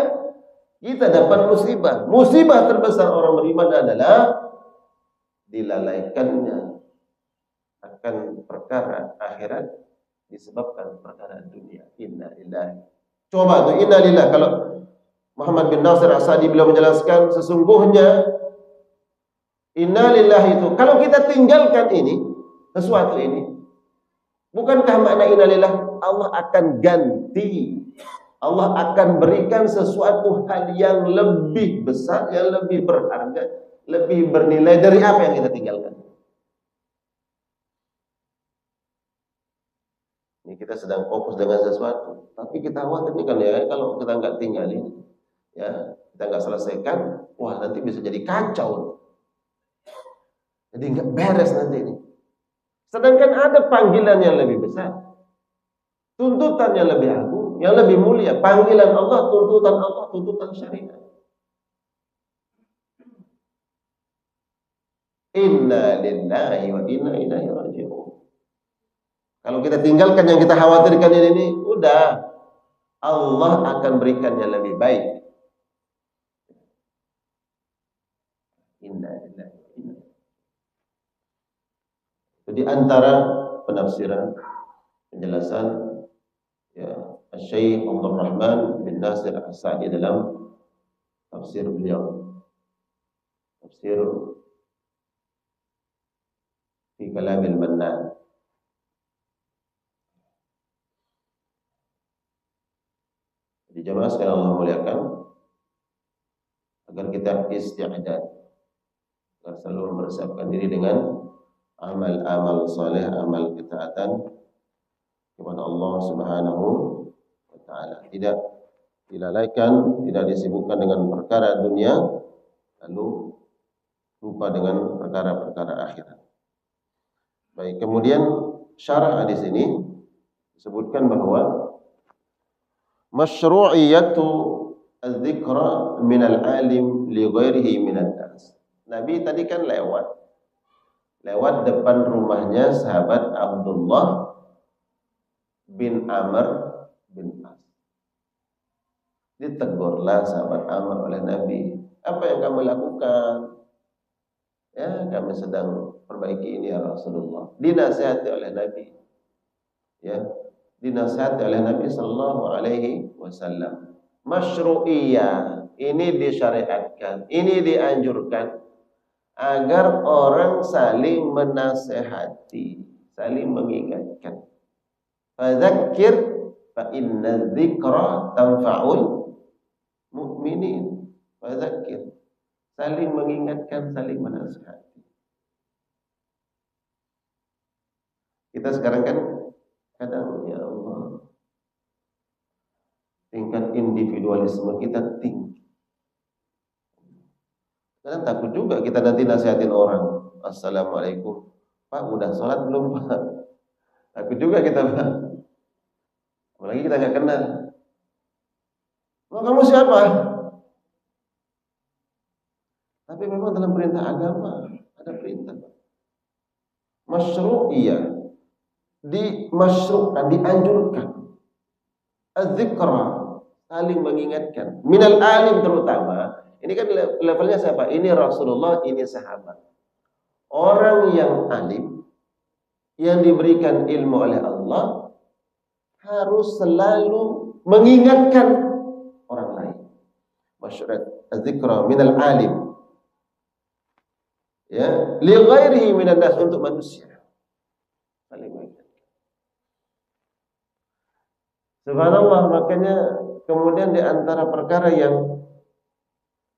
Kita dapat musibah. Musibah terbesar orang beriman adalah dilalaikannya akan perkara akhirat disebabkan perkara dunia. Innalillahi. Coba tuh innalillah. Kalau Muhammad bin Nasir As-Sa'di beliau menjelaskan sesungguhnya innalillah itu kalau kita tinggalkan ini sesuatu ini, bukankah makna innalillah Allah akan ganti, Allah akan berikan sesuatu hal yang lebih besar, yang lebih berharga, lebih bernilai dari apa yang kita tinggalkan. Ini kita sedang fokus dengan sesuatu, tapi kita khawatir ini kan ya kalau kita nggak tinggalin, ya kita nggak selesaikan, wah nanti bisa jadi kacau, jadi nggak beres nanti ini. Sedangkan ada panggilan yang lebih besar, tuntutan yang lebih agung, yang lebih mulia, panggilan Allah, tuntutan syariat. Inna lillahi wa inna ilaihi raji'un. Kalau kita tinggalkan yang kita khawatirkan ini, udah Allah akan berikan yang lebih baik. Jadi antara penafsiran, penjelasan ya Syekh Abdul Rahman bin Nasir As-Sa'di dalam tafsir beliau, tafsir fi Kalamil Mannan. Jadi jemaah sekalian Allah muliakan, agar kita isti'dad, agar selalu mempersiapkan diri dengan amal-amal saleh, amal ketaatan kepada Allah Subhanahu wa taala. Tidak dilalaikan, tidak disibukkan dengan perkara dunia lalu lupa dengan perkara-perkara akhirat. Baik, kemudian syarah hadis ini disebutkan bahwa masyru'iyatu az-zikra min al-alim li ghairihi min an-nas. Nabi tadi kan lewat depan rumahnya sahabat Abdullah bin Amr bin As. Ditegurlah sahabat Amr oleh Nabi. Apa yang kamu lakukan? Ya, kami sedang perbaiki ini ya Rasulullah. Dinasihati oleh Nabi. Ya, dinasihati oleh Nabi sallallahu alaihi wasallam. Masyru'iyah, ini disyariatkan, ini dianjurkan agar orang saling menasehati, saling mengingatkan. Fadzakir fa inna dzikra tanfa'ul mukminin fadzakir. Saling mengingatkan, saling menasihati. Kita sekarang kan kadang, ya Allah, tingkat individualisme kita tinggi. Kadang takut juga kita nanti nasihatin orang. Assalamualaikum, Pak, udah sholat belum, Pak? Takut juga kita, Pak. Apalagi kita nggak kenal. Kamu siapa? Tapi memang dalam perintah agama ada perintah. Masyru'iyah, dimasyru'kan, dianjurkan. Az-zikra, saling mengingatkan. Minal alim terutama. Ini kan levelnya siapa? Ini Rasulullah, ini sahabat. Orang yang alim, yang diberikan ilmu oleh Allah, harus selalu mengingatkan orang lain. Masyru'at az-zikra minal alim. Ya, li ghairihi minan nas, untuk manusia. Saling mengingatkan. Subhanallah, makanya kemudian di antara perkara yang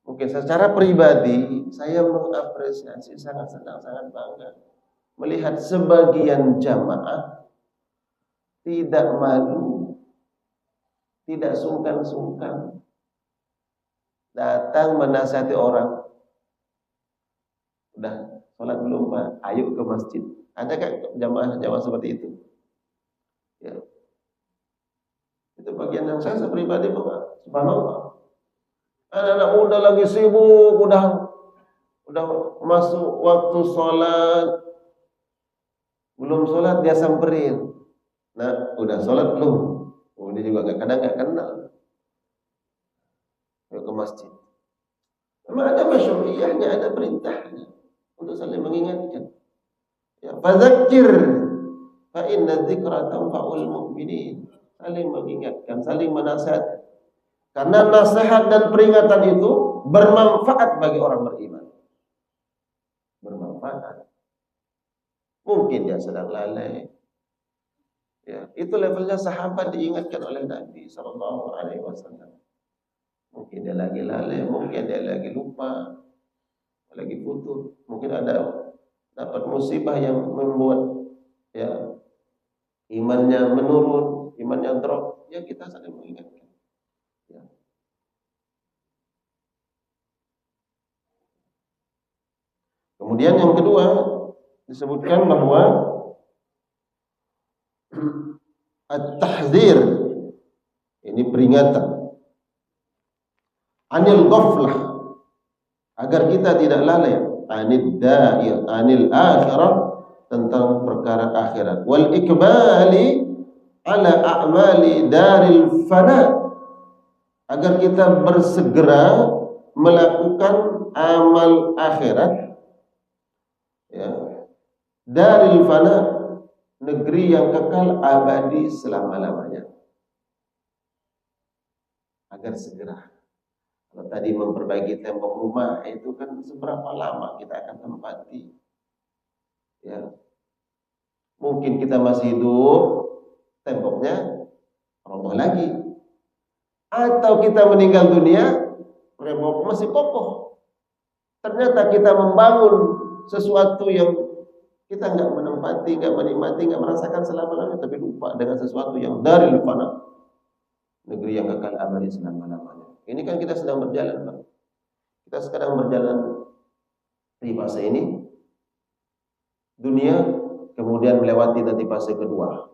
mungkin secara pribadi saya mengapresiasi, sangat senang, sangat bangga melihat sebagian jamaah tidak malu, tidak sungkan-sungkan datang menasihati orang. Udah sholat belum, Pak? Ayo ke masjid. Ada kan jamaah seperti itu? Ya. Itu bagian yang saya pribadi, Pak. Subhanallah. Anak-anak muda lagi sibuk, udah masuk waktu sholat, belum sholat dia samperin. Nah, udah sholat belum? Oh, dia juga kadang nggak kenal. Yuk ke masjid. Memang ada masyru'iyahnya, ada perintahnya untuk saling mengingatkan. Ya, fadzakir fa inna dzikra tanfa'ul mu'minin. Saling mengingatkan, saling menasihati. Karena nasihat dan peringatan itu bermanfaat bagi orang beriman. Bermanfaat. Mungkin dia sedang lalai. Ya, itu levelnya sahabat diingatkan oleh Nabi sallallahu alaihi wasallam. Mungkin dia lagi lalai, mungkin dia lagi lupa, lagi futur, mungkin ada dapat musibah yang membuat ya imannya menurun, imannya drop. Ya, kita saling mengingatkan. Ya. Kemudian yang kedua disebutkan bahwa at-tahdzir, ini peringatan, anil ghaflah, agar kita tidak lalai, anil akhirah, tentang perkara akhirat, wal ikbali ala a'mali daril fana, agar kita bersegera melakukan amal akhirat, ya, daril fana, negeri yang kekal abadi selama-lamanya. Agar segera. Kalau tadi memperbaiki tembok rumah, itu kan seberapa lama kita akan tempati. Ya. Mungkin kita masih hidup, temboknya roboh lagi. Atau kita meninggal dunia, tembok masih kokoh. Ternyata kita membangun sesuatu yang kita nggak menempati, nggak menikmati, nggak merasakan selama-lamanya, tapi lupa dengan sesuatu yang dari fana, negeri yang kekal abadi selama-lamanya. Ini kan kita sedang berjalan, Bang. Kita sekarang berjalan di fase ini, dunia, kemudian melewati nanti fase kedua,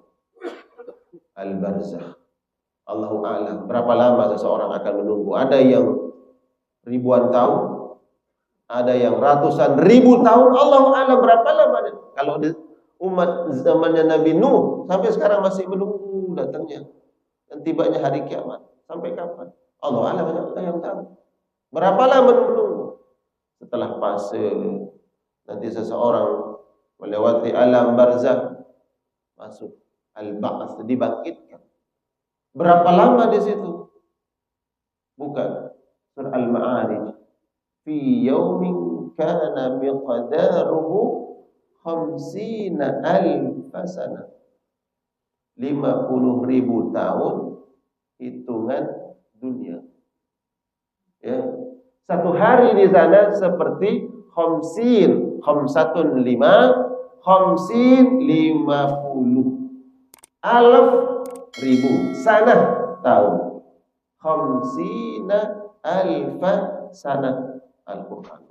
al-barzakh. Allahu a'lam berapa lama seseorang akan menunggu. Ada yang ribuan tahun, ada yang ratusan ribu tahun. Allahu a'lam berapa lama. Kalau di umat zamannya Nabi Nuh sampai sekarang masih menunggu datangnya dan tibanya hari kiamat. Sampai kapan? Allah a'lam, yang tahu. Berapa lama menunggu? Setelah fase nanti seseorang melewati alam barzakh, masuk al-ba'ats, dibangkitkan. Berapa lama di situ? Bukan surah Al-Ma'arij, fi yaumin kana miqdaruhu 50.000 sana, 50.000 tahun hitungan dunia. Ya. Satu hari di sana seperti khamsatun 50, alaf ribu, sanah tahun, khamsina alfa sanah, Al-Quran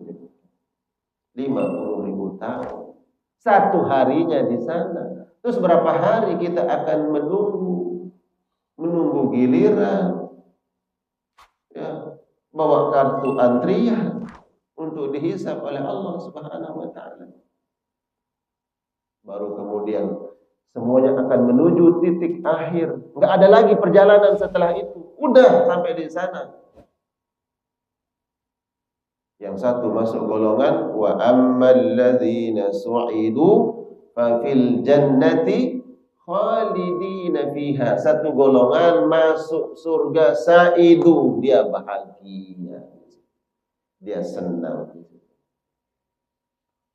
50.000 tahun. Satu harinya di sana. Terus berapa hari kita akan menunggu giliran, ya, bawa kartu antrian untuk dihisab oleh Allah Subhanahu wa taala. Baru kemudian semuanya akan menuju titik akhir. Enggak ada lagi perjalanan setelah itu. Udah sampai di sana. Yang satu masuk golongan wa ammal ladzina su'idu fa fil jannati khalidina fiha. Satu golongan masuk surga sa'idu, dia bahagia. Dia senang.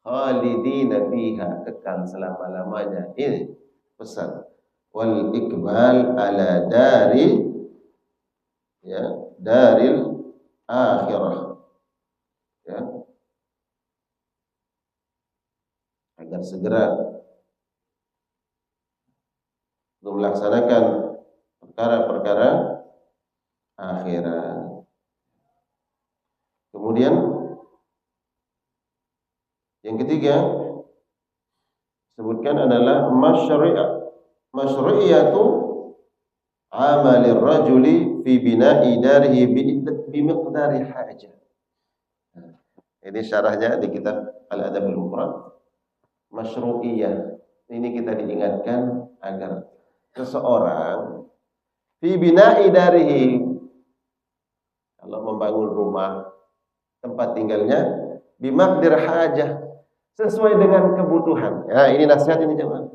Khalidina fiha, kekal selama-lamanya. Ini pesan. Wal ikbal ala daril akhirah. Ya. Agar segera melaksanakan perkara-perkara akhirat. Kemudian yang ketiga sebutkan adalah masyru'iyatu amalir rajuli fi bina'i darihi bi miqdari hajah. Ini syarahnya di kitab Al-Adabul Mufrad. Masyru'iyah. Ini kita diingatkan agar seseorang fi bina'i darihi, kalau membangun rumah, tempat tinggalnya, bimaqdir hajah, sesuai dengan kebutuhan. Ya, ini nasihat ini jemaah.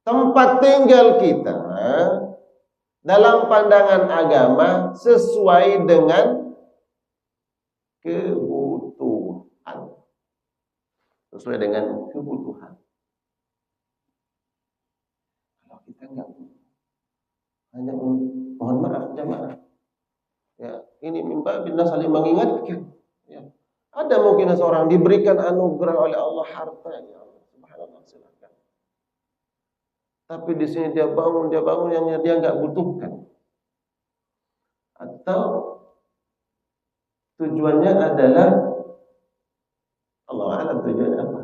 Tempat tinggal kita dalam pandangan agama sesuai dengan kebutuhan. Sesuai dengan kebutuhan. Kalau kita enggak, hanya mohon maaf jemaah. Ya, ini mimba bina saling mengingatkan. Ya. Ada mungkin seorang diberikan anugerah oleh Allah harta, ya Allah, subhanallah, silakan. Tapi di sini dia bangun yang dia enggak butuhkan. Atau tujuannya adalah Allah alam tujuannya apa?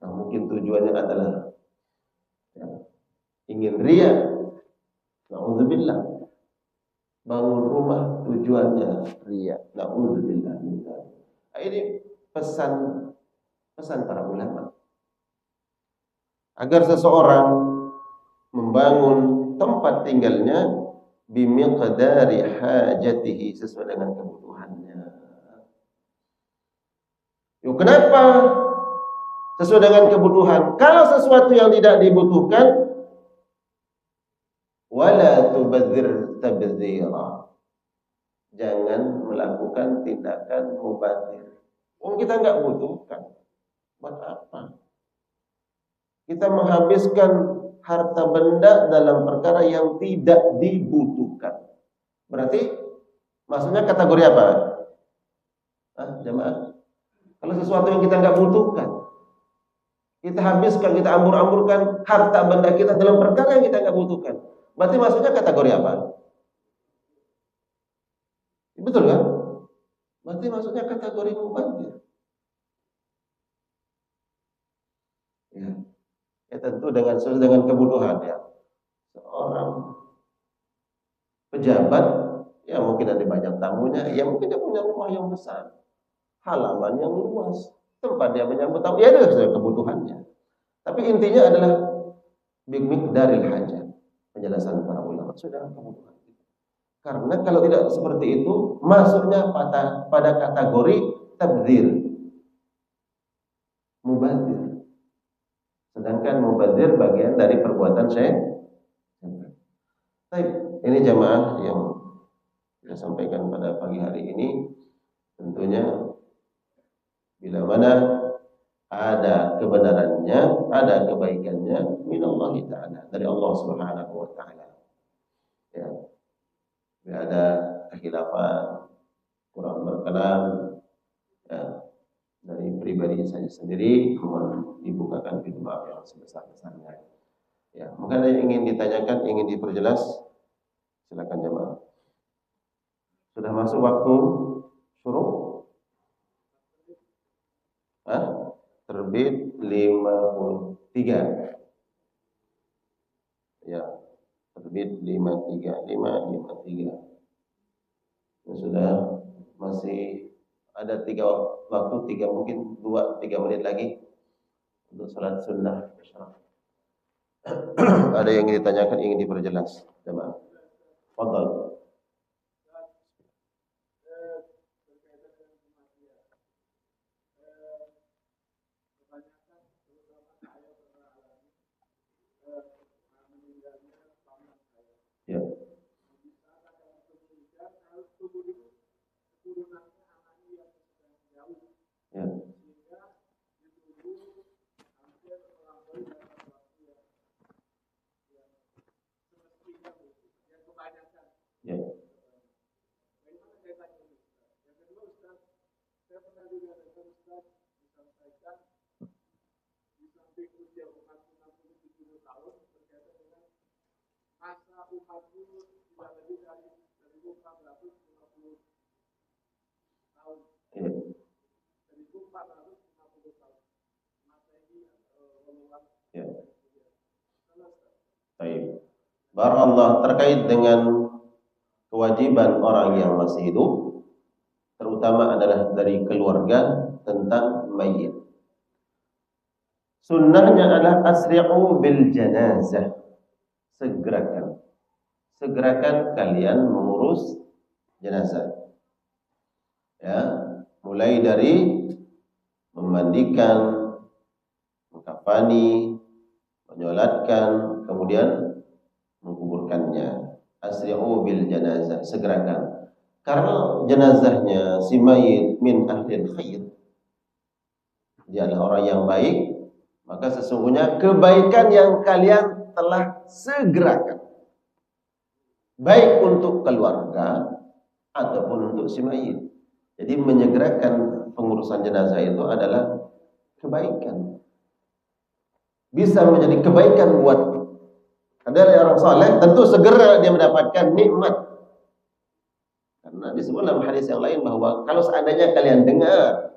Nah, mungkin tujuannya adalah ingin ria. Na'udzubillah. Bangun rumah tujuannya ria. Na'udzubillah. Nah, ini pesan para ulama. Agar seseorang membangun tempat tinggalnya bimiqdari hajatihi, sesuai dengan kebutuhannya. Yuk, kenapa sesuai dengan kebutuhan? Kalau sesuatu yang tidak dibutuhkan, wala tubadzir tabdzira, jangan melakukan tindakan mubadzir. Kita enggak butuhkan, buat apa? Kita menghabiskan harta benda dalam perkara yang tidak dibutuhkan. Berarti maksudnya kategori apa? Jemaah. Kalau sesuatu yang kita enggak butuhkan, kita habiskan, kita ambur-amburkan harta benda kita dalam perkara yang kita enggak butuhkan. Berarti maksudnya kategori apa? Betul kan? Berarti maksudnya kategori mubadzir. Ya tentu sesuai dengan kebutuhan ya. Seorang pejabat, ya mungkin ada banyak tamunya, ya mungkin dia punya rumah yang besar, halaman yang luas, tempat dia menyambut tamu, ya itu sesuai kebutuhannya. Tapi intinya adalah bimiqdaril hajat, penjelasan para ulama sudah kebutuhan. Karena kalau tidak seperti itu, masuknya pada kategori tabdzir, mubadzir. Sedangkan mubadzir bagian dari perbuatan syaitan. Baik, ini jamaah yang kita sampaikan pada pagi hari ini. Tentunya bila mana ada kebenarannya, ada kebaikannya minallahi ta'ala, dari Allah Subhanahu wa ta'ala. ada kekhilafan, kurang berkenan ya, dari pribadi saya sendiri, mohon dibukakan pintu maaf yang sebesar-besarnya. Ya, mungkin ada yang ingin ditanyakan, ingin diperjelas, silakan jemaah. Sudah masuk waktu syuruk? Terbit 53. Ya, terbit 53. Sudah masih ada 3 waktu, 3 mungkin 2-3 menit lagi untuk salat sunnah. Ada yang ingin ditanyakan, ingin diperjelas, jemaah. Fadhal. Ya. Ya. Ya. Ya. Baik. Barakallah, terkait dengan kewajiban orang yang masih hidup, terutama adalah dari keluarga tentang mayit. Sunnahnya adalah asri'u bil janazah. Segerakan kalian mengurus jenazah. Ya, mulai dari memandikan, mengkafani, menyolatkan, kemudian menguburkannya. Asri'u bil janazah, segerakan. Karena jenazahnya si mayit min ahlil khair, dia adalah orang yang baik, maka sesungguhnya kebaikan yang kalian telah segerakan, baik untuk keluarga ataupun untuk si mayit. Jadi menyegerakan pengurusan jenazah itu adalah kebaikan. Bisa menjadi kebaikan buat adalah orang saleh, tentu segera dia mendapatkan nikmat. Karena disebut dalam hadis yang lain bahwa kalau seandainya kalian dengar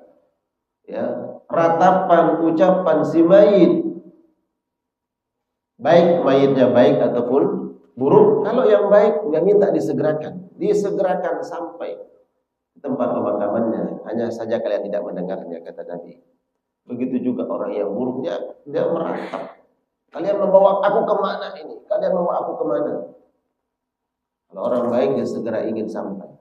ya ratapan ucapan si mayit, baik mayitnya baik ataupun buruk, kalau yang baik dia minta disegerakan sampai tempat pemakamannya. Hanya saja kalian tidak mendengarnya, kata Nabi. Begitu juga orang yang buruk, dia meratap. Kalian membawa aku kemana ini? Kalian membawa aku kemana? Kalau orang baik dia segera ingin sampai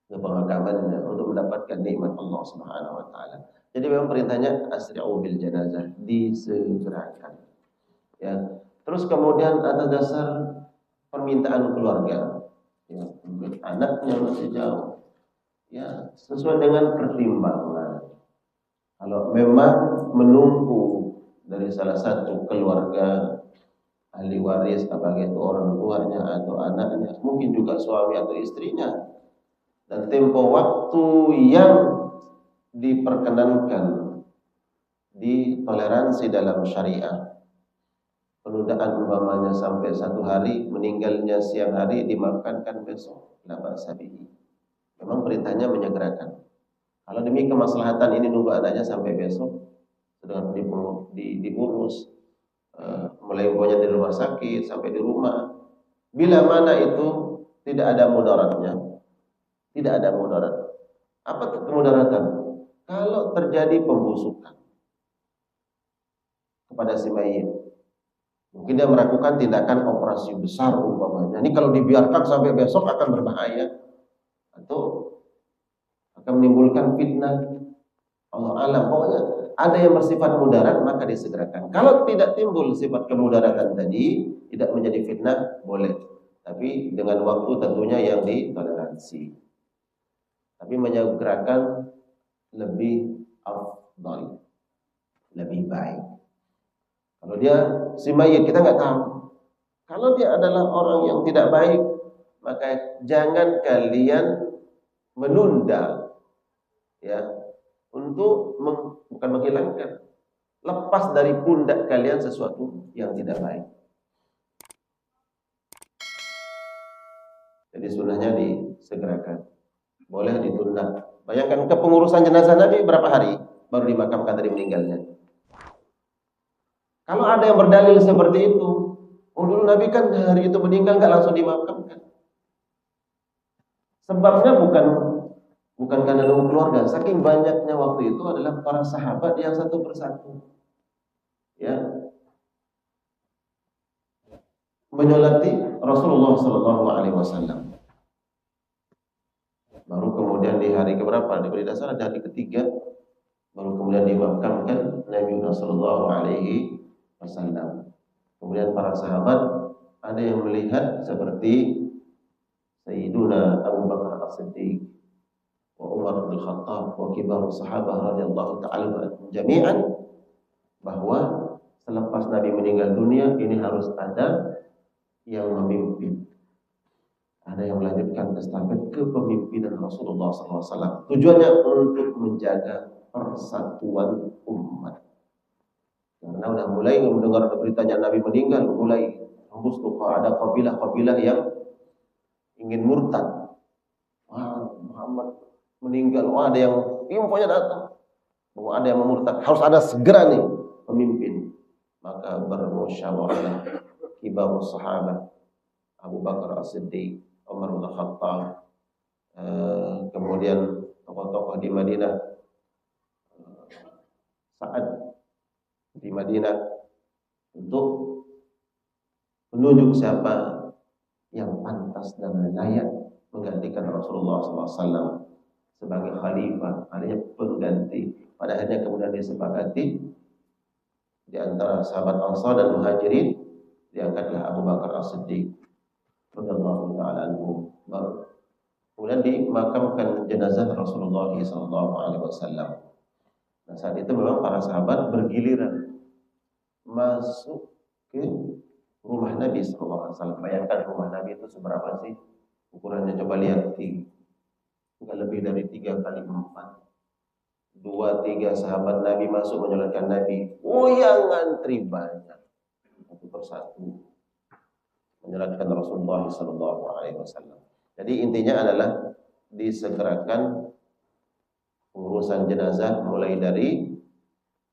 ke pemakamannya untuk mendapatkan nikmat Allah Subhanahu wa taala. Jadi memang perintahnya asri'u bil janazah, disegerakan. Ya. Terus kemudian atas dasar permintaan keluarga, ya, anaknya masih jauh. Ya, sesuai dengan pertimbangan. Kalau memang menunggu dari salah satu keluarga ahli waris, apakah itu orang tuanya atau anaknya, mungkin juga suami atau istrinya, dan tempo waktu yang diperkenankan, ditoleransi dalam syariah, penundaan umpamanya sampai 1 hari, meninggalnya siang hari, dimakamkan besok, la ba'sa bihi. Memang perintahnya menyegerakan. Kalau demi kemaslahatan ini nunggu anaknya sampai besok, sedang diurus, mulai umpamanya di rumah sakit sampai di rumah, bila mana itu tidak ada mudaratnya, tidak ada mudarat. Apa kemudaratan? Kalau terjadi pembusukan kepada si mayit, mungkin dia melakukan tindakan operasi besar umpamanya. Ini kalau dibiarkan sampai besok akan berbahaya atau akan menimbulkan fitnah. Allah alam, pokoknya ada yang bersifat mudarat maka disegerakan. Kalau tidak timbul sifat kemudaratan tadi, tidak menjadi fitnah, boleh. Tapi dengan waktu tentunya yang ditoleransi. Tapi menyegerakan lebih afdal, lebih baik. Kalau dia si mayit kita nggak tahu. Kalau dia adalah orang yang tidak baik, maka jangan kalian menunda ya untuk bukan menghilangkan, lepas dari pundak kalian sesuatu yang tidak baik. Jadi sunnahnya disegerakan, boleh ditunda. Bayangkan kepengurusan jenazah Nabi berapa hari baru dimakamkan dari meninggalnya. Kalau ada yang berdalil seperti itu, dulu Nabi kan hari itu meninggal nggak langsung dimakamkan. Sebabnya bukan karena nunggu keluarga, saking banyaknya waktu itu adalah para sahabat yang satu persatu ya menyolati Rasulullah Sallallahu Alaihi Wasallam. Baru kemudian di hari keberapa? Di dasar ada hari ketiga, baru kemudian dimakamkan Nabi Sallallahu Alaihi Wasallam. Kemudian para sahabat ada yang melihat seperti Sayyiduna Abu Bakar As-Siddiq wa Umar bin Khattab wa kibar sahabah radhiyallahu ta'ala jami'an, bahwa selepas Nabi meninggal dunia ini harus ada yang memimpin, ada yang melanjutkan estafet kepemimpinan Rasulullah SAW. Tujuannya untuk menjaga persatuan umat. Karena udah mulai mendengar beritanya Nabi meninggal, mulai hembus tuh ada kabilah-kabilah yang ingin murtad. Wah, Muhammad meninggal, wah ada yang infonya datang bahwa ada yang memurtad, harus ada segera nih pemimpin. Maka bermusyawarah kibarus sahabat, Abu Bakar As-Siddiq, Umar bin Khattab, kemudian tokoh-tokoh di Madinah, Sa'ad di Madinah, untuk menunjuk siapa yang pantas dan layak menggantikan Rasulullah SAW sebagai khalifah, adanya pengganti. Pada akhirnya kemudian disepakati di antara sahabat Ansar dan Muhajirin, diangkatlah Abu Bakar As-Siddiq radhiyallahu ta'ala anhu. Kemudian dimakamkan jenazah Rasulullah SAW. Nah, saat itu memang para sahabat bergiliran masuk ke rumah Nabi SAW. Bayangkan rumah Nabi itu seberapa sih ukurannya, coba lihat, nggak lebih dari 3 kali 4. 2-3 sahabat Nabi masuk menyolatkan Nabi. Oh, yang ngantri banyak, satu persatu menyolatkan Rasulullah SAW. Jadi intinya adalah disegerakan urusan jenazah, mulai dari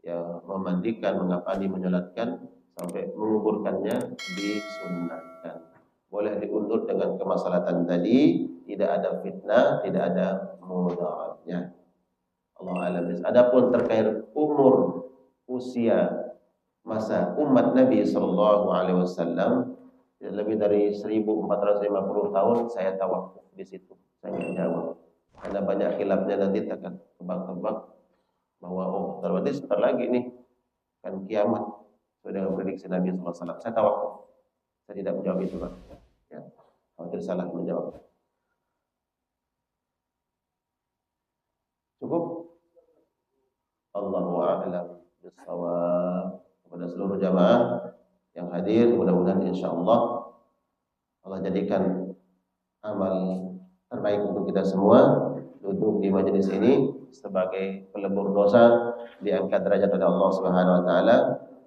ya memandikan, mengapani, menyolatkan, sampai menguburkannya disunahkan. Boleh diundur dengan kemaslahatan tadi, tidak ada fitnah, tidak ada mudaratnya. Allah alam. Adapun terkait umur, usia, masa umat Nabi Sallallahu Alaihi Wasallam lebih dari 1450 tahun, saya tawakuf di situ. Saya nggak jawab karena banyak khilafnya, nanti akan tebak-tebak bahwa berarti sebentar lagi nih kan kiamat sesuai dengan prediksi Nabi Sallallahu Alaihi Wasallam. Saya tawakuf, saya tidak menjawab itu, Pak. Ya, khawatir salah menjawab. Cukup. Allahu a'lam bishawab. Kepada seluruh jamaah yang hadir, mudah-mudahan insyaallah Allah jadikan amal terbaik untuk kita semua duduk di majelis ini sebagai pelebur dosa, diangkat derajat oleh Allah Subhanahu wa taala,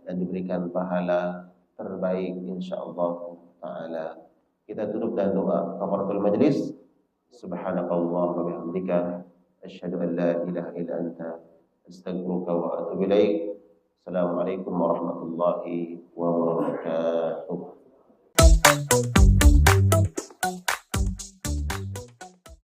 dan diberikan pahala terbaik insyaallah taala. Kita tutup dengan doa kafaratul majlis. Subhanakallah wa bihamdika asyhadu an la ilaha illa anta astaghfiruka wa atubu ilaik. Assalamualaikum warahmatullahi wabarakatuh.